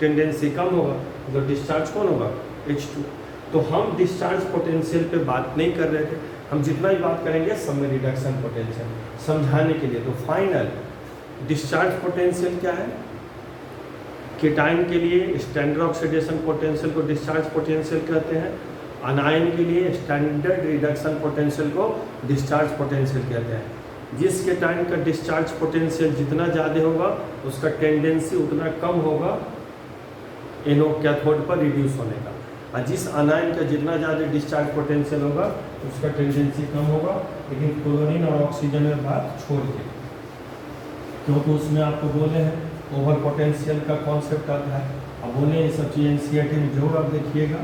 टेंडेंसी कम होगा, तो डिस्चार्ज कौन होगा, H2। तो हम डिस्चार्ज पोटेंशियल पे बात नहीं कर रहे थे, हम जितना भी बात करेंगे सब में रिडक्शन पोटेंशियल समझाने के लिए। तो फाइनल डिस्चार्ज पोटेंशियल क्या है? कीटाइन के लिए स्टैंडर्ड ऑक्सीडेशन पोटेंशियल को डिस्चार्ज पोटेंशियल कहते हैं, अनायन के लिए स्टैंडर्ड रिडक्शन पोटेंशियल को डिस्चार्ज पोटेंशियल कहते हैं। जिस कीटाइन का डिस्चार्ज पोटेंशियल जितना ज़्यादा होगा उसका टेंडेंसी उतना कम होगा एनो कैथोड पर रिड्यूस होने का, और जिस अनायन का जितना ज़्यादा डिस्चार्ज पोटेंशियल होगा उसका टेंडेंसी कम होगा। लेकिन क्लोरीन और ऑक्सीजन में बात छोड़ के, क्योंकि उसमें आपको बोले हैं ओवर पोटेंशियल का कॉन्सेप्ट आता है। अब बोले ये सब चीज़ एनसीईआरटी में जरूर आप देखिएगा,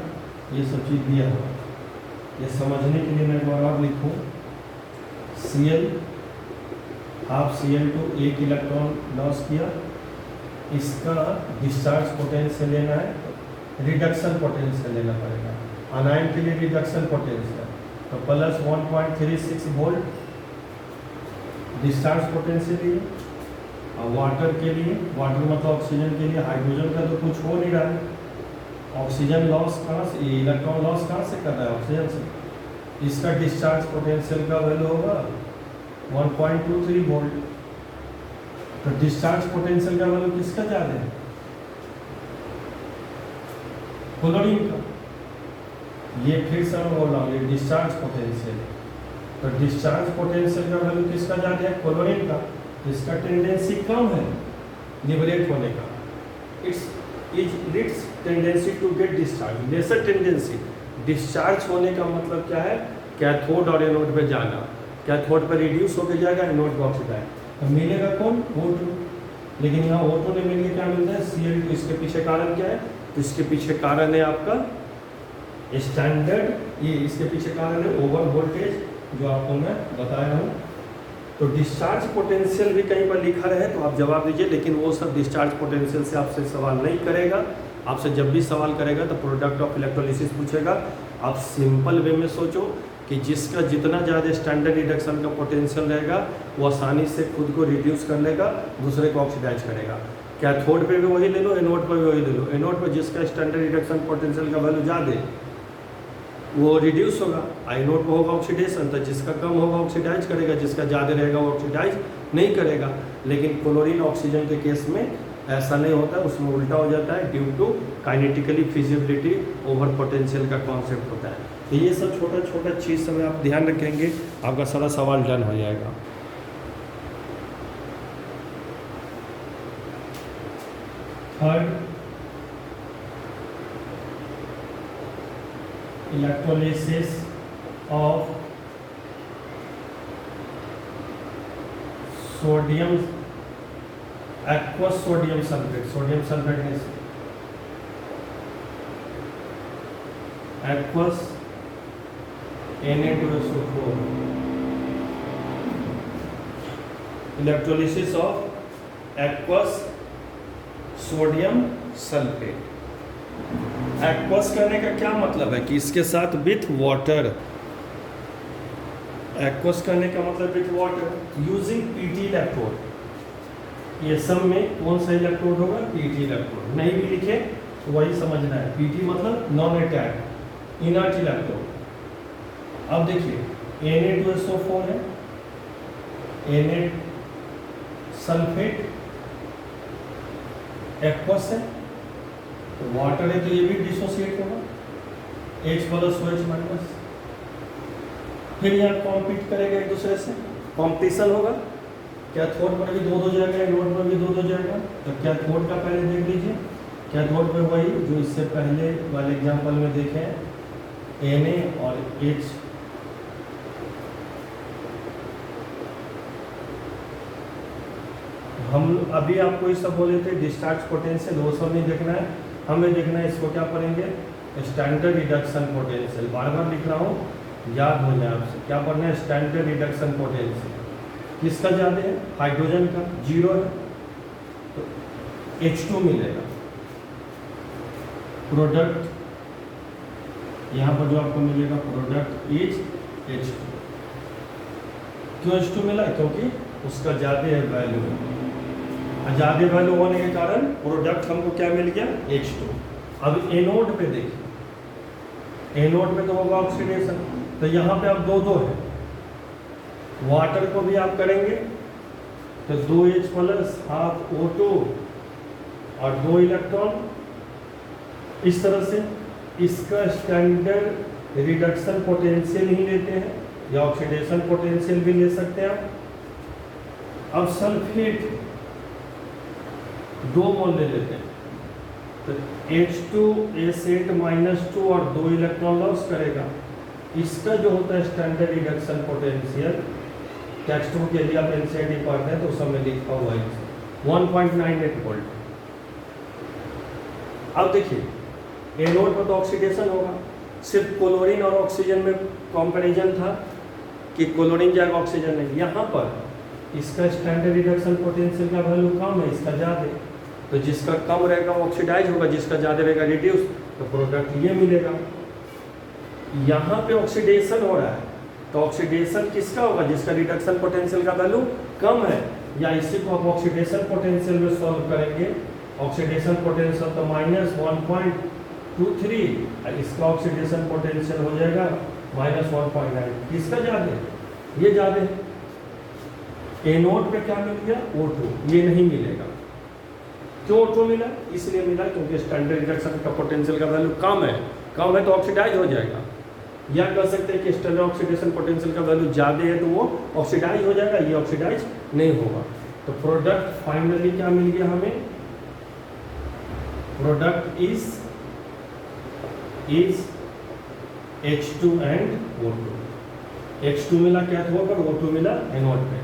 ये सब चीज़ दिया हुआ। ये समझने के लिए मैं एक बार और लिखूँ, Cl हाफ Cl2 एक इलेक्ट्रॉन लॉस किया, इसका डिस्चार्ज पोटेंशियल लेना है, रिडक्शन पोटेंशियल लेना पड़ेगा। अनायन के लिए रिडक्शन पोटेंशियल तो प्लस 1.36 वोल्ट डिस्चार्ज पोटेंशियल लिए। और वाटर के लिए, वाटर मतलब ऑक्सीजन के लिए, हाइड्रोजन का तो कुछ हो नहीं रहा है, ऑक्सीजन लॉस कहाँ से, इलेक्ट्रॉन लॉस कहाँ से कर रहा है? ऑक्सीजन से। इसका डिस्चार्ज पोटेंशियल का वैल्यू होगा 1.23 वोल्ट। तो डिस्चार्ज पोटेंशियल का वैल्यू किसका ज़्यादा है? क्लोरीन का। ये फिर से मैं बोल रहा हूँ, ये डिस्चार्ज पोटेंशियल। तो डिस्चार्ज पोटेंशियल का वैल्यू किसका ज़्यादा है? क्लोरीन का। इसका टेंडेंसी कम है लिबरेट होने का, its tendency to get discharge, lesser tendency. Discharge होने का मतलब क्या है? कैथोड और एनोड पे जाना, कैथोड पर रिड्यूस होकर जाएगा, एनोड को ऑक्सीडाइज, तो मिलेगा कौन? O2। लेकिन यहाँ O2 ने मिलकर क्या मिलता है? Cl2। इसके पीछे कारण क्या है? तो इसके पीछे कारण है आपका स्टैंडर्ड, ये इसके पीछे कारण है ओवर वोल्टेज, जो आपको मैं बताया हूँ। तो डिस्चार्ज पोटेंशियल भी कहीं पर लिखा रहे तो आप जवाब दीजिए, लेकिन वो सब डिस्चार्ज पोटेंशियल से आपसे सवाल नहीं करेगा। आपसे जब भी सवाल करेगा तो प्रोडक्ट ऑफ इलेक्ट्रोलिसिस पूछेगा। आप सिंपल वे में सोचो कि जिसका जितना ज़्यादा स्टैंडर्ड रिडक्शन का पोटेंशियल रहेगा वो आसानी से खुद को रिड्यूस कर लेगा, दूसरे को ऑक्सीडाइज करेगा। कैथोड पे भी वही ले लो, एनोड पे भी वही ले लो। एनोड पे जिसका स्टैंडर्ड रिडक्शन पोटेंशियल का वैल्यू ज़्यादा वो रिड्यूस होगा, एनोड पे होगा ऑक्सीडेशन, तो जिसका कम होगा ऑक्सीडाइज करेगा, जिसका ज़्यादा रहेगा वो ऑक्सीडाइज नहीं करेगा। लेकिन क्लोरीन ऑक्सीजन के केस में ऐसा नहीं होता, उसमें उल्टा हो जाता है, due to kinetically feasibility over potential का कॉन्सेप्ट होता है। तो ये सब छोटा छोटा चीज़ सब आप ध्यान रखेंगे, आपका सारा सवाल डन हो जाएगा। Third, electrolysis of sodium aqueous sodium sulphate, sodium sulphate में aqueous Na2SO4, electrolysis of aqueous sodium sulphate. Aqueous करने का क्या मतलब है कि इसके साथ विथ वाटर, एक्वस करने का मतलब with water using PT electrode. ये सब में कौन सा इलेक्ट्रोड होगा? PT electrode. नहीं भी लिखे तो वही समझना है, पीटी मतलब नॉन अटैक, इनर्ट इलेक्ट्रोड। अब देखिए Na2SO4 है, Na सल्फेट एक्वस है, तो वाटर है तो ये भी डिसोसिएट होगा, H प्लस OH माइनस। फिर यहाँ कॉम्पीट करेगा एक दूसरे से, कॉम्पिटिशन होगा। कैथोड पर भी दो जाएगा, एनोड पर भी दो जाएगा। तो कैथोड का पहले देख लीजिए, कैथोड पे वही जो इससे पहले वाले एग्जाम्पल में देखे हैं, Na और H। हम अभी आपको ये सब बोले थे डिस्चार्ज पोटेंशियल, वो सब नहीं देखना है, हमें देखना है इसको क्या पढ़ेंगे? Standard reduction potential. बार बार लिख रहा हूँ, याद हो जाए आपसे। क्या पढ़ना है? Standard reduction potential. किसका ज़्यादा है? हाइड्रोजन का 0 है तो H2 मिलेगा। प्रोडक्ट यहाँ पर जो आपको मिलेगा प्रोडक्ट इज H2। क्यों H2 मिला? क्योंकि उसका ज़्यादा है वैल्यू, ज़्यादा वैल्यू होने के कारण प्रोडक्ट हमको क्या मिल गया? H2। अब एनोड पे देखिए, एनोड पे तो होगा ऑक्सीडेशन, तो यहाँ पे अब 2 है, वाटर को भी आप करेंगे तो 2H प्लस हाफ O2 और 2 इलेक्ट्रॉन। इस तरह से इसका स्टैंडर्ड रिडक्शन पोटेंशियल ही लेते हैं या ऑक्सीडेशन पोटेंशियल भी ले सकते हैं आप। अब सल्फेट 2 मोल ले लेते हैं तो H2S8-2 और 2 इलेक्ट्रॉन लॉस करेगा। इसका जो होता है standard reduction potential, text book यदि आप एनसीईआरटी पढ़ते हैं तो उस समय लिखा हुआ है 1.98 वोल्ट। अब देखिए एनोड पर तो ऑक्सीडेशन होगा, सिर्फ क्लोरीन और ऑक्सीजन में कंपैरिजन था कि क्लोरीन जाएगा ऑक्सीजन नहीं। यहाँ पर इसका स्टैंडर्ड रिडक्शन पोटेंशियल का वैल्यू कम है, इसका ज़्यादा। तो जिसका कम रहेगा वो ऑक्सीडाइज होगा, जिसका ज़्यादा रहेगा रिड्यूस, तो प्रोडक्ट ये मिलेगा। यहाँ पे ऑक्सीडेशन हो रहा है तो ऑक्सीडेशन किसका होगा? जिसका रिडक्शन पोटेंशियल का वैल्यू कम है, या इसी को आप ऑक्सीडेशन पोटेंशियल में सॉल्व करेंगे। ऑक्सीडेशन पोटेंशियल तो -1.23 और इसका ऑक्सीडेशन पोटेंशियल हो जाएगा -1.9। किसका ज़्यादा है? ये ज़्यादा है। एनोड पे क्या मिल गया? O2। ये नहीं मिलेगा। क्यों O2 मिला? इसलिए मिला क्योंकि स्टैंडर्ड रिडक्शन का पोटेंशियल का वैल्यू कम है तो ऑक्सीडाइज हो जाएगा। या कह सकते हैं कि स्टैंडर्ड ऑक्सीडेशन पोटेंशियल का वैल्यू ज़्यादा है तो वो ऑक्सीडाइज हो जाएगा, ये ऑक्सीडाइज नहीं होगा। तो प्रोडक्ट फाइनली क्या मिल गया हमें? Product is H2 and O2। H2 मिला कैथोड पर, O2 मिला एनोड पे।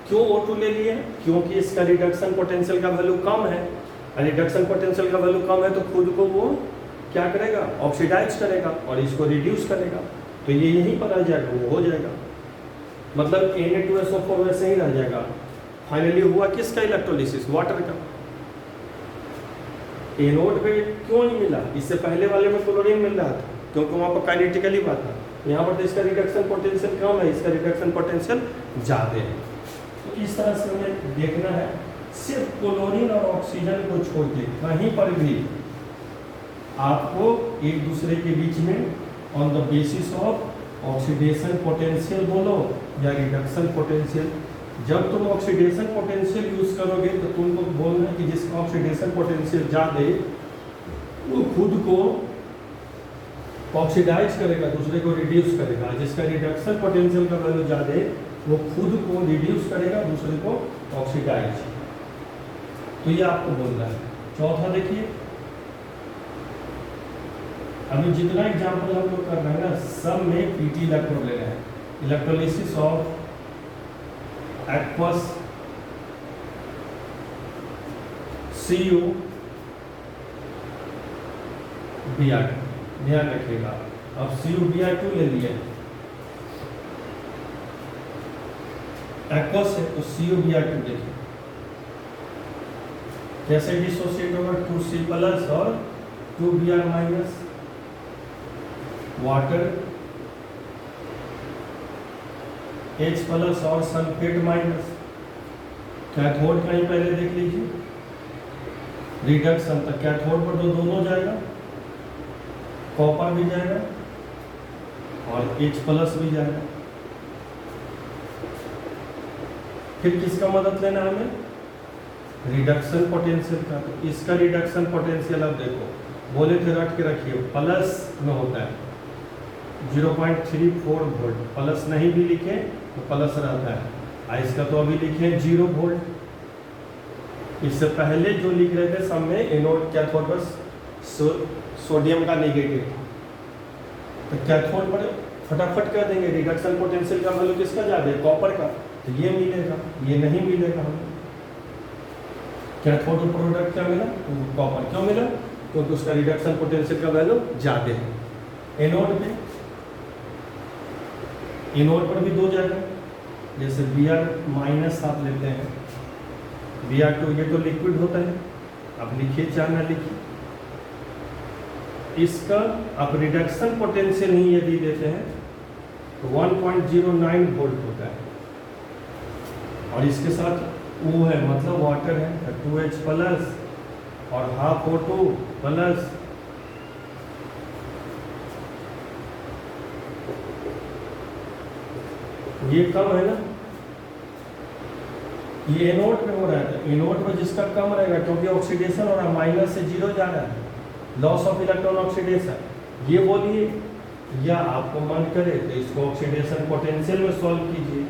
क्यों O2 ले लिए? क्योंकि इसका रिडक्शन पोटेंशियल का वैल्यू कम है। रिडक्शन पोटेंशियल का वैल्यू कम है तो खुद को वो क्या करेगा? ऑक्सीडाइज करेगा और इसको रिड्यूस करेगा। तो ये यहीं पर आ जाएगा, वो हो जाएगा। मतलब Na2SO4 वैसे ही रह जाएगा। फाइनली हुआ किसका इलेक्ट्रोलिसिस? वाटर का। एनोड पे क्यों नहीं मिला? इससे पहले वाले में क्लोरीन मिल रहा था क्योंकि वहाँ पर काइनेटिकली बात था। यहाँ पर तो इसका रिडक्शन पोटेंशियल कम है, इसका रिडक्शन पोटेंशियल ज़्यादा है। तो इस तरह से हमें देखना है। सिर्फ क्लोरीन और ऑक्सीजन को छोड़ के कहीं पर भी आपको एक दूसरे के बीच में on the basis of oxidation potential बोलो या रिडक्शन पोटेंशियल। जब तुम ऑक्सीडेशन पोटेंशियल यूज करोगे तो तुमको बोलना कि जिसका ऑक्सीडेशन पोटेंशियल ज़्यादा वो खुद को ऑक्सीडाइज करेगा, दूसरे को रिड्यूस करेगा। जिसका रिडक्शन पोटेंशियल का वैल्यू ज़्यादा है वो खुद को रिड्यूस करेगा, दूसरे को ऑक्सीडाइज। तो ये आपको बोलना है। चौथा देखिए, अभी जितना एग्जाम्पल हम लोग कर रहे हैं ना, सब में पीटी इलेक्ट्रोड ले रहे हैं। Electrolysis of aqueous Cu Br, ध्यान रखिएगा। अब CuBr2 ले लिए, एक्वस है तो CuBr2 देखिए कैसे डिसोसिएट होगा? 2C प्लस और 2Br minus. Water H plus और सल्फेट माइनस। कैथोड कहीं पहले देख लीजिए, रिडक्शन तक कैथोड पर तो दोनों जाएगा, कॉपर भी जाएगा और H प्लस भी जाएगा। फिर किसका मदद लेना है हमें? रिडक्शन पोटेंशियल का। तो इसका रिडक्शन पोटेंशियल अब देखो, बोले थे रट के रखिए, प्लस में होता है 0.34 वोल्ट। प्लस नहीं भी लिखे तो प्लस रहता है। इसका तो अभी लिखे 0 वोल्ट। इससे पहले जो लिख रहे थे सब में एनोड कैथोड पर सोडियम का नेगेटिव था, तो कैथोड पर फटाफट कर देंगे रिडक्शन पोटेंशियल का वैल्यू किसका ज़्यादा है? कॉपर का। तो ये मिलेगा, ये नहीं मिलेगा हमें। कैथोड का प्रोडक्ट क्या मिला? कॉपर। क्यों मिला? क्योंकि उसका रिडक्शन पोटेंशियल का वैल्यू ज़्यादा है। एनोड पर भी 2 जाएगा, जैसे Br माइनस आप लेते हैं, Br2 ये तो लिक्विड होता है। अब लिखिए चाहे ना लिखिए, इसका आप रिडक्शन पोटेंशियल ही यदि देते हैं तो 1.09 वोल्ट होता है और इसके साथ O है, मतलब वाटर है, 2H प्लस और हाफ O2 प्लस ये कम है ना, ये एनोड में हो रहा है, तो एनोड में जिसका कम रहेगा क्योंकि ऑक्सीडेशन हो रहा है, माइनस से जीरो जा रहा है, लॉस ऑफ इलेक्ट्रॉन ऑक्सीडेशन। ये बोलिए, या आपको मन करे तो इसको ऑक्सीडेशन पोटेंशियल में सॉल्व कीजिए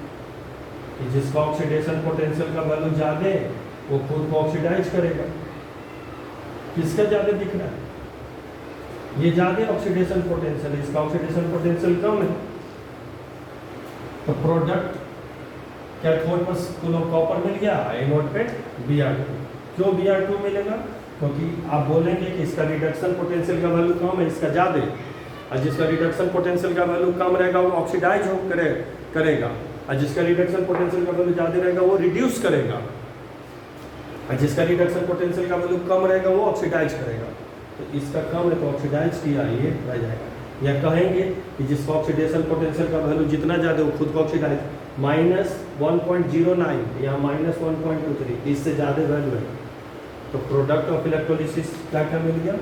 कि जिसका ऑक्सीडेशन पोटेंशियल का वैल्यू ज़्यादा है वो खुद को ऑक्सीडाइज करेगा। किसका ज़्यादा दिख रहा है? ये ज़्यादा ऑक्सीडेशन पोटेंशियल, इसका ऑक्सीडेशन पोटेंशियल कम है, तो प्रोडक्ट कैथोड पर कुल कॉपर मिल गया, एनोड पे Br2। क्यों Br2 मिलेगा? क्योंकि आप बोलेंगे कि इसका रिडक्शन पोटेंशियल का वैल्यू कम है, इसका ज़्यादा, और जिसका रिडक्शन पोटेंशियल का वैल्यू कम रहेगा वो ऑक्सीडाइज करेगा, और जिसका रिडक्शन पोटेंशियल का वैल्यू ज़्यादा रहेगा वो रिड्यूस करेगा, और जिसका रिडक्शन पोटेंशियल का वैल्यू कम रहेगा वो ऑक्सीडाइज करेगा। तो इसका कम है तो ऑक्सीडाइज किया, ये रह जाएगा। या कहेंगे कि जिसका ऑक्सीडेशन पोटेंशियल का वैल्यू जितना ज़्यादा वो खुद को ऑक्सीडाइज, -1.09 या -1.23, इससे ज़्यादा वैल्यू है, तो प्रोडक्ट ऑफ इलेक्ट्रोलिसिस क्या क्या मिल गया?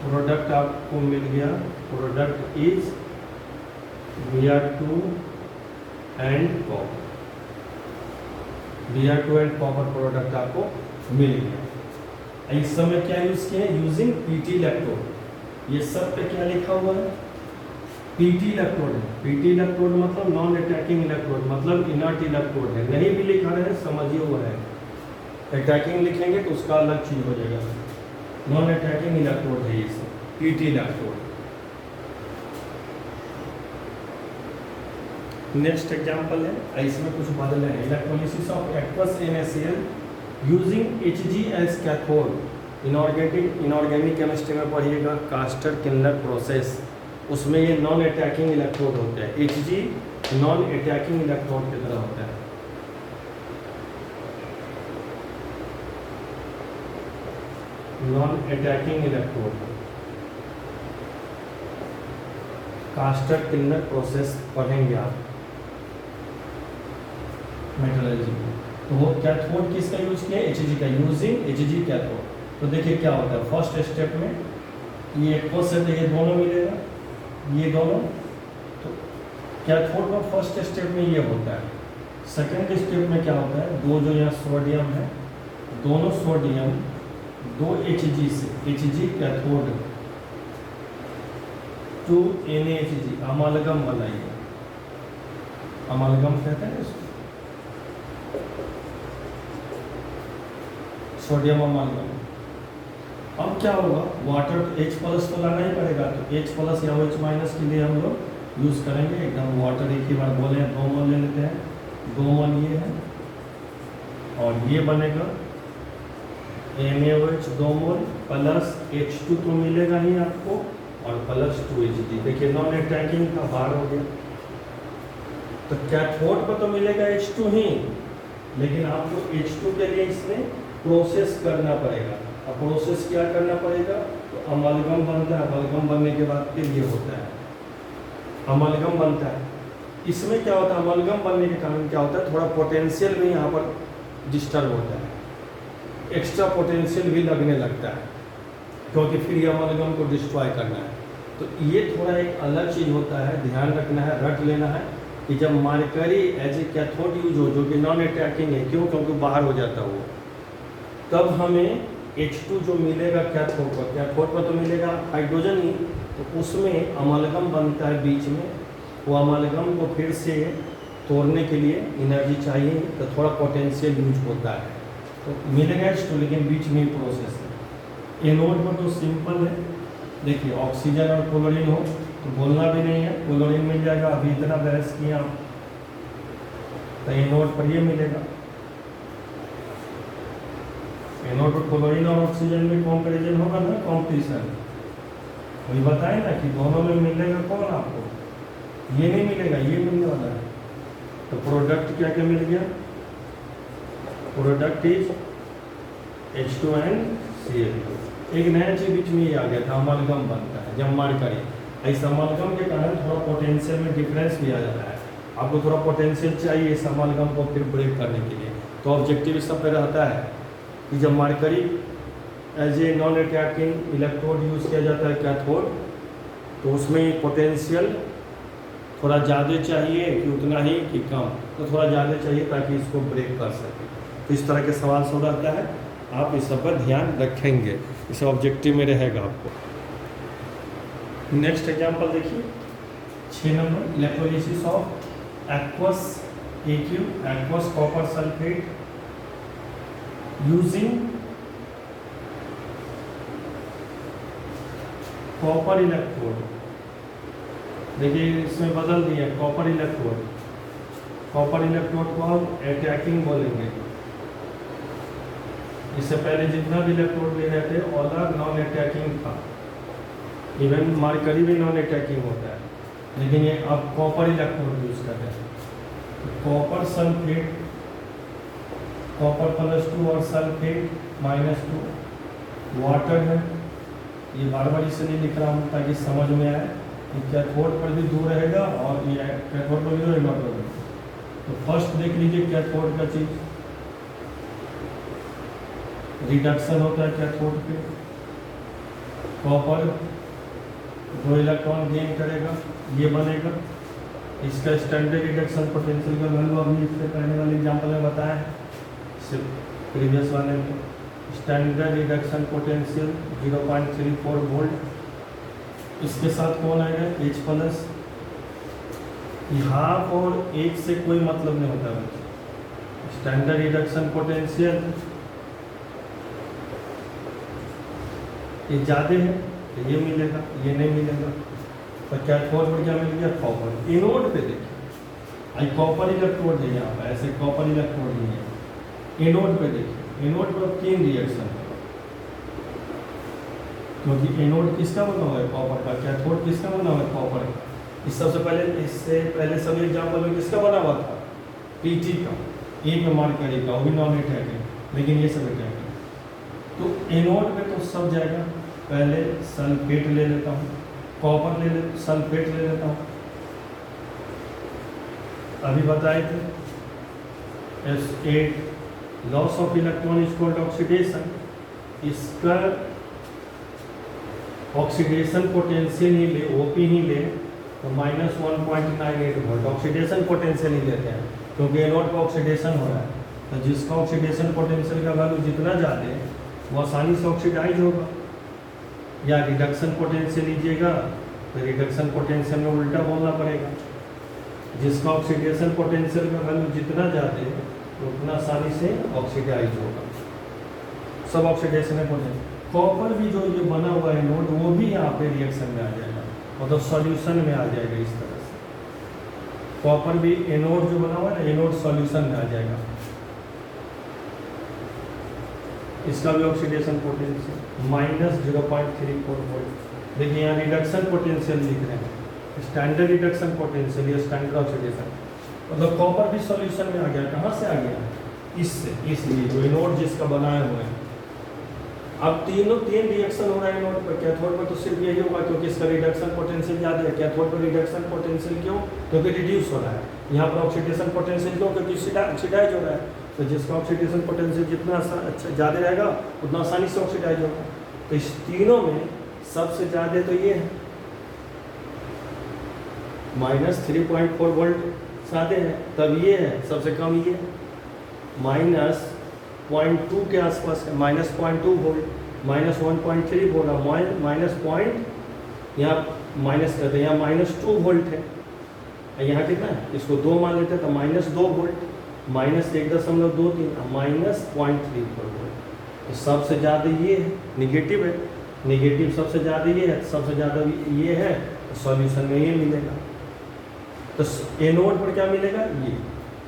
प्रोडक्ट आपको मिल गया, product is Br2 and copper. Br2 and copper product आपको मिल गया। इस समय क्या यूज किए? Using PT electrode. ये सब पे क्या लिखा हुआ है? पीटी इलेक्ट्रोड है। पीटी इलेक्ट्रोड मतलब नॉन अटैकिंग इलेक्ट्रोड, मतलब इनर्ट इलेक्ट्रोड है। नहीं भी लिखा रहे समझिए वो है, अटैकिंग लिखेंगे तो उसका अलग चीज हो जाएगा। नॉन अटैकिंग इलेक्ट्रोड है ये सब, पीटी इलेक्ट्रोड। नेक्स्ट एग्जांपल है, इसमें कुछ बदले हैं। Electrolysis of aqueous NaCl using Hg as cathode. Inorganic chemistry में पढ़िएगा, कास्टर किनलर प्रोसेस, उसमें ये नॉन अटैकिंग इलेक्ट्रोड होते हैं। Hg नॉन अटैकिंग इलेक्ट्रोड की तरह होता है। Non attacking electrode, Castner Kellner process पढ़ेंगे आप मेटलर्जी में। तो वो कैथोड किसका यूज किया? Hg का, यूजिंग Hg कैथोड। तो देखिए क्या होता है, फर्स्ट स्टेप में ये एक्वस है तो ये दोनों मिलेगा, ये दोनों, तो कैथोड में फर्स्ट स्टेप में ये होता है। सेकेंड स्टेप में क्या होता है, दो जो यहाँ सोडियम है, दोनों सोडियम दो Hg से, Hg cathode to NaHg amalgam बनाइए। अमालगम कहते हैं इसको, सोडियम अमालगम। अब क्या होगा, वाटर H प्लस तो लाना ही पड़ेगा, तो H प्लस या OH माइनस के लिए हम लोग यूज़ करेंगे। एकदम वाटर एक ही बार बोले, 2 मोल ले लेते हैं, 2 मोल ये है, और ये बनेगा NaOH 2 मोल प्लस H2 तो मिलेगा ही आपको, और प्लस 2Hg। देखिए नॉन अटैकिंग का बाहर हो गया, तो कैथोड पर तो मिलेगा H2 ही, लेकिन आपको H2 के लिए इसमें प्रोसेस करना पड़ेगा। अब प्रोसेस क्या करना पड़ेगा, तो अमालगम बनता है। अमालगम बनने के बाद फिर ये होता है, अमालगम बनता है। इसमें क्या होता है, अमालगम बनने के कारण क्या होता है, थोड़ा पोटेंशियल भी यहाँ पर डिस्टर्ब होता है, एक्स्ट्रा पोटेंशियल भी लगने लगता है, क्योंकि फिर ये अमालगम को डिस्ट्रॉय करना है। तो ये थोड़ा एक अलग चीज़ होता है, ध्यान रखना है, रट लेना है कि जब mercury as a cathode use हो, जो कि नॉन अटैकिंग है, क्यों? क्योंकि बाहर हो जाता है वो, तब हमें H2 जो मिलेगा कैथोड पर तो मिलेगा हाइड्रोजन ही, तो उसमें अमालगम बनता है बीच में। वो अमालगम को फिर से तोड़ने के लिए एनर्जी चाहिए, तो थोड़ा पोटेंशियल यूज होता है, तो मिलेगा H2, लेकिन बीच में ही प्रोसेस है। एनोड पर तो सिंपल है, देखिए ऑक्सीजन और क्लोरीन हो तो बोलना भी नहीं है, क्लोरीन मिल जाएगा। अभी इतना बहस किया आप, तो एनोड पर ये मिलेगा। एनोड पर क्लोरीन और ऑक्सीजन में कंपैरिजन होगा ना, कॉम्पिटिशन। वही बताए ना कि दोनों में मिलेगा कौन आपको, ये नहीं मिलेगा, ये मिलने वाला है। तो प्रोडक्ट क्या क्या मिल गया, product is H2 and Cl2। एक नया चीज बीच में ये आ गया था, अमालगम बनता है जब मरकरी। इस अमालगम के कारण थोड़ा पोटेंशियल में डिफरेंस भी आ जाता है। आपको थोड़ा पोटेंशियल चाहिए इस अमालगम को फिर ब्रेक करने के लिए, तो ऑब्जेक्टिव इस सब पे रहता है कि जब mercury as a non attacking electrode use किया जाता है कैथोड, तो उसमें पोटेंशियल थोड़ा ज़्यादा चाहिए कि उतना ही कि कम, तो थोड़ा ज़्यादा चाहिए ताकि इसको ब्रेक कर सके। तो इस तरह के सवाल सब रहता है, आप इस सब पर ध्यान रखेंगे, इस ऑब्जेक्टिव में रहेगा आपको। नेक्स्ट एग्जांपल देखिए 6 number, electrolysis of aqueous aqueous copper sulphate using copper electrode. देखिए इसमें बदल दिया कॉपर इलेक्ट्रोड, कॉपर इलेक्ट्रोड को हम अटैकिंग बोलेंगे। इससे पहले जितना भी इलेक्ट्रोड ले रहे थे वाला नॉन अटैकिंग था, इवन मरकरी भी नॉन अटैकिंग होता है, लेकिन ये अब कॉपर इलेक्ट्रोड यूज कर रहे हैं। कॉपर सल्फेट, कॉपर +2 और सल्फेट -2, वाटर है। ये बार बार इसे नहीं लिख रहा हूँ ताकि समझ में आए, कैथोड पर भी दूर रहेगा और ये कैथोड पर भी दूर रहेगा। तो फर्स्ट देख लीजिए कैथोड का चीज, रिडक्शन होता है कैथोड पे, कॉपर 2 इलेक्ट्रॉन गेन करेगा, ये बनेगा। इसका स्टैंडर्ड रिडक्शन पोटेंशियल का वैल्यू अभी इससे पहले वाले एग्जाम्पल में बताया है, प्रीवियस वाले में। Standard reduction potential 0.34 volt. इसके साथ कौन आएगा H+। हाफ और 1 से कोई मतलब नहीं होता बच्चे। स्टैंडर्ड रिडक्शन पोटेंशियल ये ज़्यादा है तो ये मिलेगा, ये नहीं मिलेगा। तो कैथोड पर क्या मिल गया, कॉपर। एनोड पे देखिए, आई कॉपर इलेक्ट्रोड है यहाँ पर, ऐसे कॉपर इलेक्ट्रोड नहीं है। एनोड पे देखिए, एनोड पर 3 रिएक्शन है, क्योंकि एनोड किसका बना हुआ है, कॉपर का। कैथोड किसका बना हुआ है, कॉपर का। इस सबसे पहले, इससे पहले सभी एग्जाम्पल में किसका बना हुआ था, पीटी का, एक मरकरी का, वो भी नॉन अटैकिंग, लेकिन ये सब अटैकिंग। तो एनोड पे तो सब जाएगा। पहले सल्फेट ले लेता हूँ, कॉपर ले ले, सल्फेट ले लेता हूँ, अभी बताए थे S8 loss of electron is called oxidation. इसका ऑक्सीडेशन पोटेंशियल ही ले, ओपी ही ले तो -1.98 वोल्ट ऑक्सीडेशन पोटेंशियल ही लेते हैं, क्योंकि एनोड का ऑक्सीडेशन हो रहा है। तो जिसका ऑक्सीडेशन पोटेंशियल का वैल्यू जितना ज़्यादा है वो आसानी से ऑक्सीडाइज होगा। या रिडक्शन पोटेंशियल लीजिएगा तो रिडक्शन पोटेंशियल में उल्टा बोलना पड़ेगा। जिसका ऑक्सीडेशन पोटेंशियल का वैल्यू जितना ज़्यादा है उतना आसानी से ऑक्सीडाइज होगा। सब ऑक्सीडेशन है पोटेंशियल। कॉपर भी जो ये बना हुआ है नोड, वो भी यहाँ पे रिएक्शन में आ जाएगा, मतलब सॉल्यूशन में आ जाएगा। इस तरह से कॉपर भी एनोड जो बना हुआ है ना, एनोड सॉल्यूशन में आ जाएगा। इसका भी ऑक्सीडेशन पोटेंशियल -0.34 वोल्ट। देखिए यहाँ रिडक्शन पोटेंशियल लिख रहे हैं, स्टैंडर्ड रिडक्शन पोटेंशियल या स्टैंडर्ड ऑक्सीडेशन, मतलब कॉपर भी सॉल्यूशन में आ गया। कहाँ से आ गया, इससे, इसलिए जो एनोड जिसका बनाया हुआ है। अब तीन रिएक्शन हो रहा है एनोड पर। कैथोड पर तो सिर्फ यही होगा क्योंकि इसका रिडक्शन पोटेंशियल ज़्यादा है। कैथोड पर रिडक्शन पोटेंशियल क्यों, क्योंकि रिड्यूस हो रहा है। यहाँ पर ऑक्सीडेशन पोटेंशियल क्यों, क्योंकि ऑक्सीडाइज हो रहा है। तो जिसका ऑक्सीडेशन पोटेंशियल जितना अच्छा ज़्यादा रहेगा उतना आसानी से ऑक्सीडाइज होगा। तो इस तीनों में सबसे ज़्यादा तो ये है, -3.4 वोल्ट ज़्यादा है, तब ये है, सबसे कम ये -0.2 के आसपास है, -0.2 वोल्ट, -1.3 वोल्ट, माइनस पॉइंट यहाँ माइनस करते हैं, यहाँ -2 वोल्ट है। यहाँ कितना है, इसको 2 मान लेते हैं तो -2 वोल्ट, -1.23, -0.34 वोल्ट। तो सबसे ज़्यादा ये है, निगेटिव है, निगेटिव सबसे ज़्यादा ये है, सबसे ज़्यादा ये है, तो सॉल्यूशन में ये मिलेगा। तो एनोड पर क्या मिलेगा,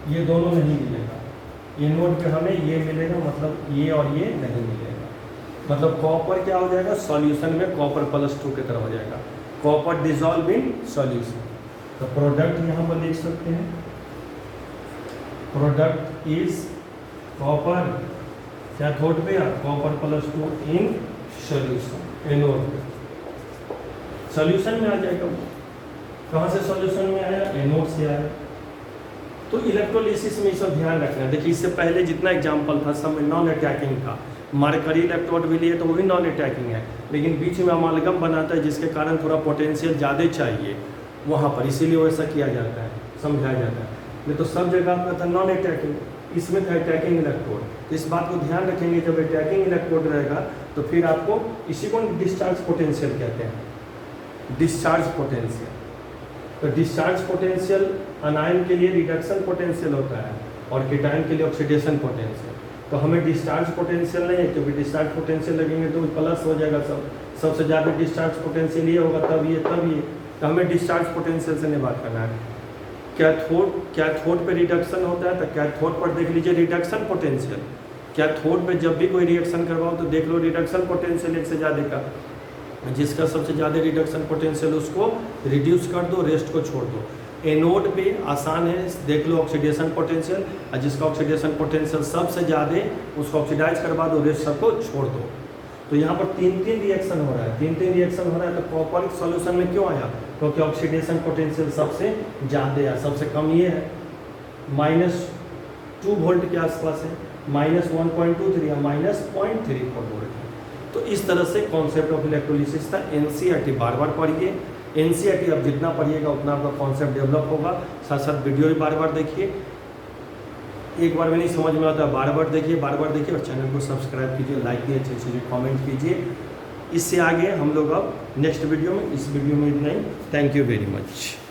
ये दोनों नहीं मिलेगा। एनोड पे हमें ये मिलेगा, मतलब ये और ये नहीं मिलेगा। मतलब कॉपर क्या हो जाएगा, सॉल्यूशन में कॉपर +2 की तरह हो जाएगा। Copper dissolve in solution. तो प्रोडक्ट यहाँ पर लिख सकते हैं, प्रोडक्ट इज कॉपर कैथोड पे, कॉपर +2 इन सॉल्यूशन, एनोड पे सॉल्यूशन में आ जाएगा। कहाँ से सॉल्यूशन में आया, एनोड से आया। तो इलेक्ट्रोलिसिस में सब ध्यान रखना है। देखिए इससे पहले जितना एग्जाम्पल था सब में नॉन अटैकिंग था। मरकरी इलेक्ट्रोड भी लिए तो वो भी नॉन अटैकिंग है, लेकिन बीच में अमालगम बनाता है जिसके कारण थोड़ा पोटेंशियल ज़्यादा चाहिए। वहाँ पर, इसीलिए वैसा किया जाता है, समझाया जाता है। नहीं तो सब जगह आपका था नॉन अटैकिंग, इसमें था अटैकिंग इलेक्ट्रोड। तो इस बात को ध्यान रखेंगे, जब अटैकिंग इलेक्ट्रोड रहेगा तो फिर आपको इसी को डिस्चार्ज पोटेंशियल कहते हैं, डिस्चार्ज पोटेंशियल। तो डिस्चार्ज पोटेंशियल अनायन के लिए रिडक्शन पोटेंशियल होता है और केटायन के लिए ऑक्सीडेशन पोटेंशियल। तो हमें डिस्चार्ज पोटेंशियल नहीं है, क्योंकि डिस्चार्ज पोटेंशियल लगेंगे तो प्लस हो जाएगा सब, सबसे ज़्यादा डिस्चार्ज पोटेंशियल ये होगा, तब ये तब ये। तो हमें डिस्चार्ज पोटेंशियल से नहीं बात करना है। कैथोड पे रिडक्शन होता है, तो कैथोड पर देख लीजिए रिडक्शन पोटेंशियल। कैथोड पे जब भी कोई रिएक्शन करवाओ तो देख लो रिडक्शन पोटेंशियल एक से ज़्यादा का, जिसका सबसे ज़्यादा रिडक्शन पोटेंशियल उसको रिड्यूस कर दो, रेस्ट को छोड़ दो। एनोड पे आसान है, देख लो ऑक्सीडेशन पोटेंशियल, और जिसका ऑक्सीडेशन पोटेंशियल सबसे ज़्यादा उसको ऑक्सीडाइज करवा दो, रेस्ट सबको छोड़ दो। तो यहाँ पर तीन रिएक्शन हो रहा है, तीन रिएक्शन हो रहा है। तो कॉपर सॉल्यूशन में क्यों आया? क्योंकि ऑक्सीडेशन पोटेंशियल सबसे ज़्यादा है, सबसे कम ये है, -2 वोल्ट के आसपास है, -1.23 या -0.34 वोल्ट है। तो इस तरह से कॉन्सेप्ट ऑफ इलेक्ट्रोलिसिस था। एनसीईआरटी बार बार पढ़िए, एनसीईआरटी अब जितना पढ़िएगा उतना आपका कॉन्सेप्ट डेवलप होगा। साथ साथ वीडियो भी बार बार देखिए, एक बार में नहीं समझ में आता, बार बार देखिए और चैनल को सब्सक्राइब कीजिए, लाइक कीजिए, अच्छे अच्छे कमेंट कीजिए। इससे आगे हम लोग अब नेक्स्ट वीडियो में, इस वीडियो में इतना ही। Thank you very much.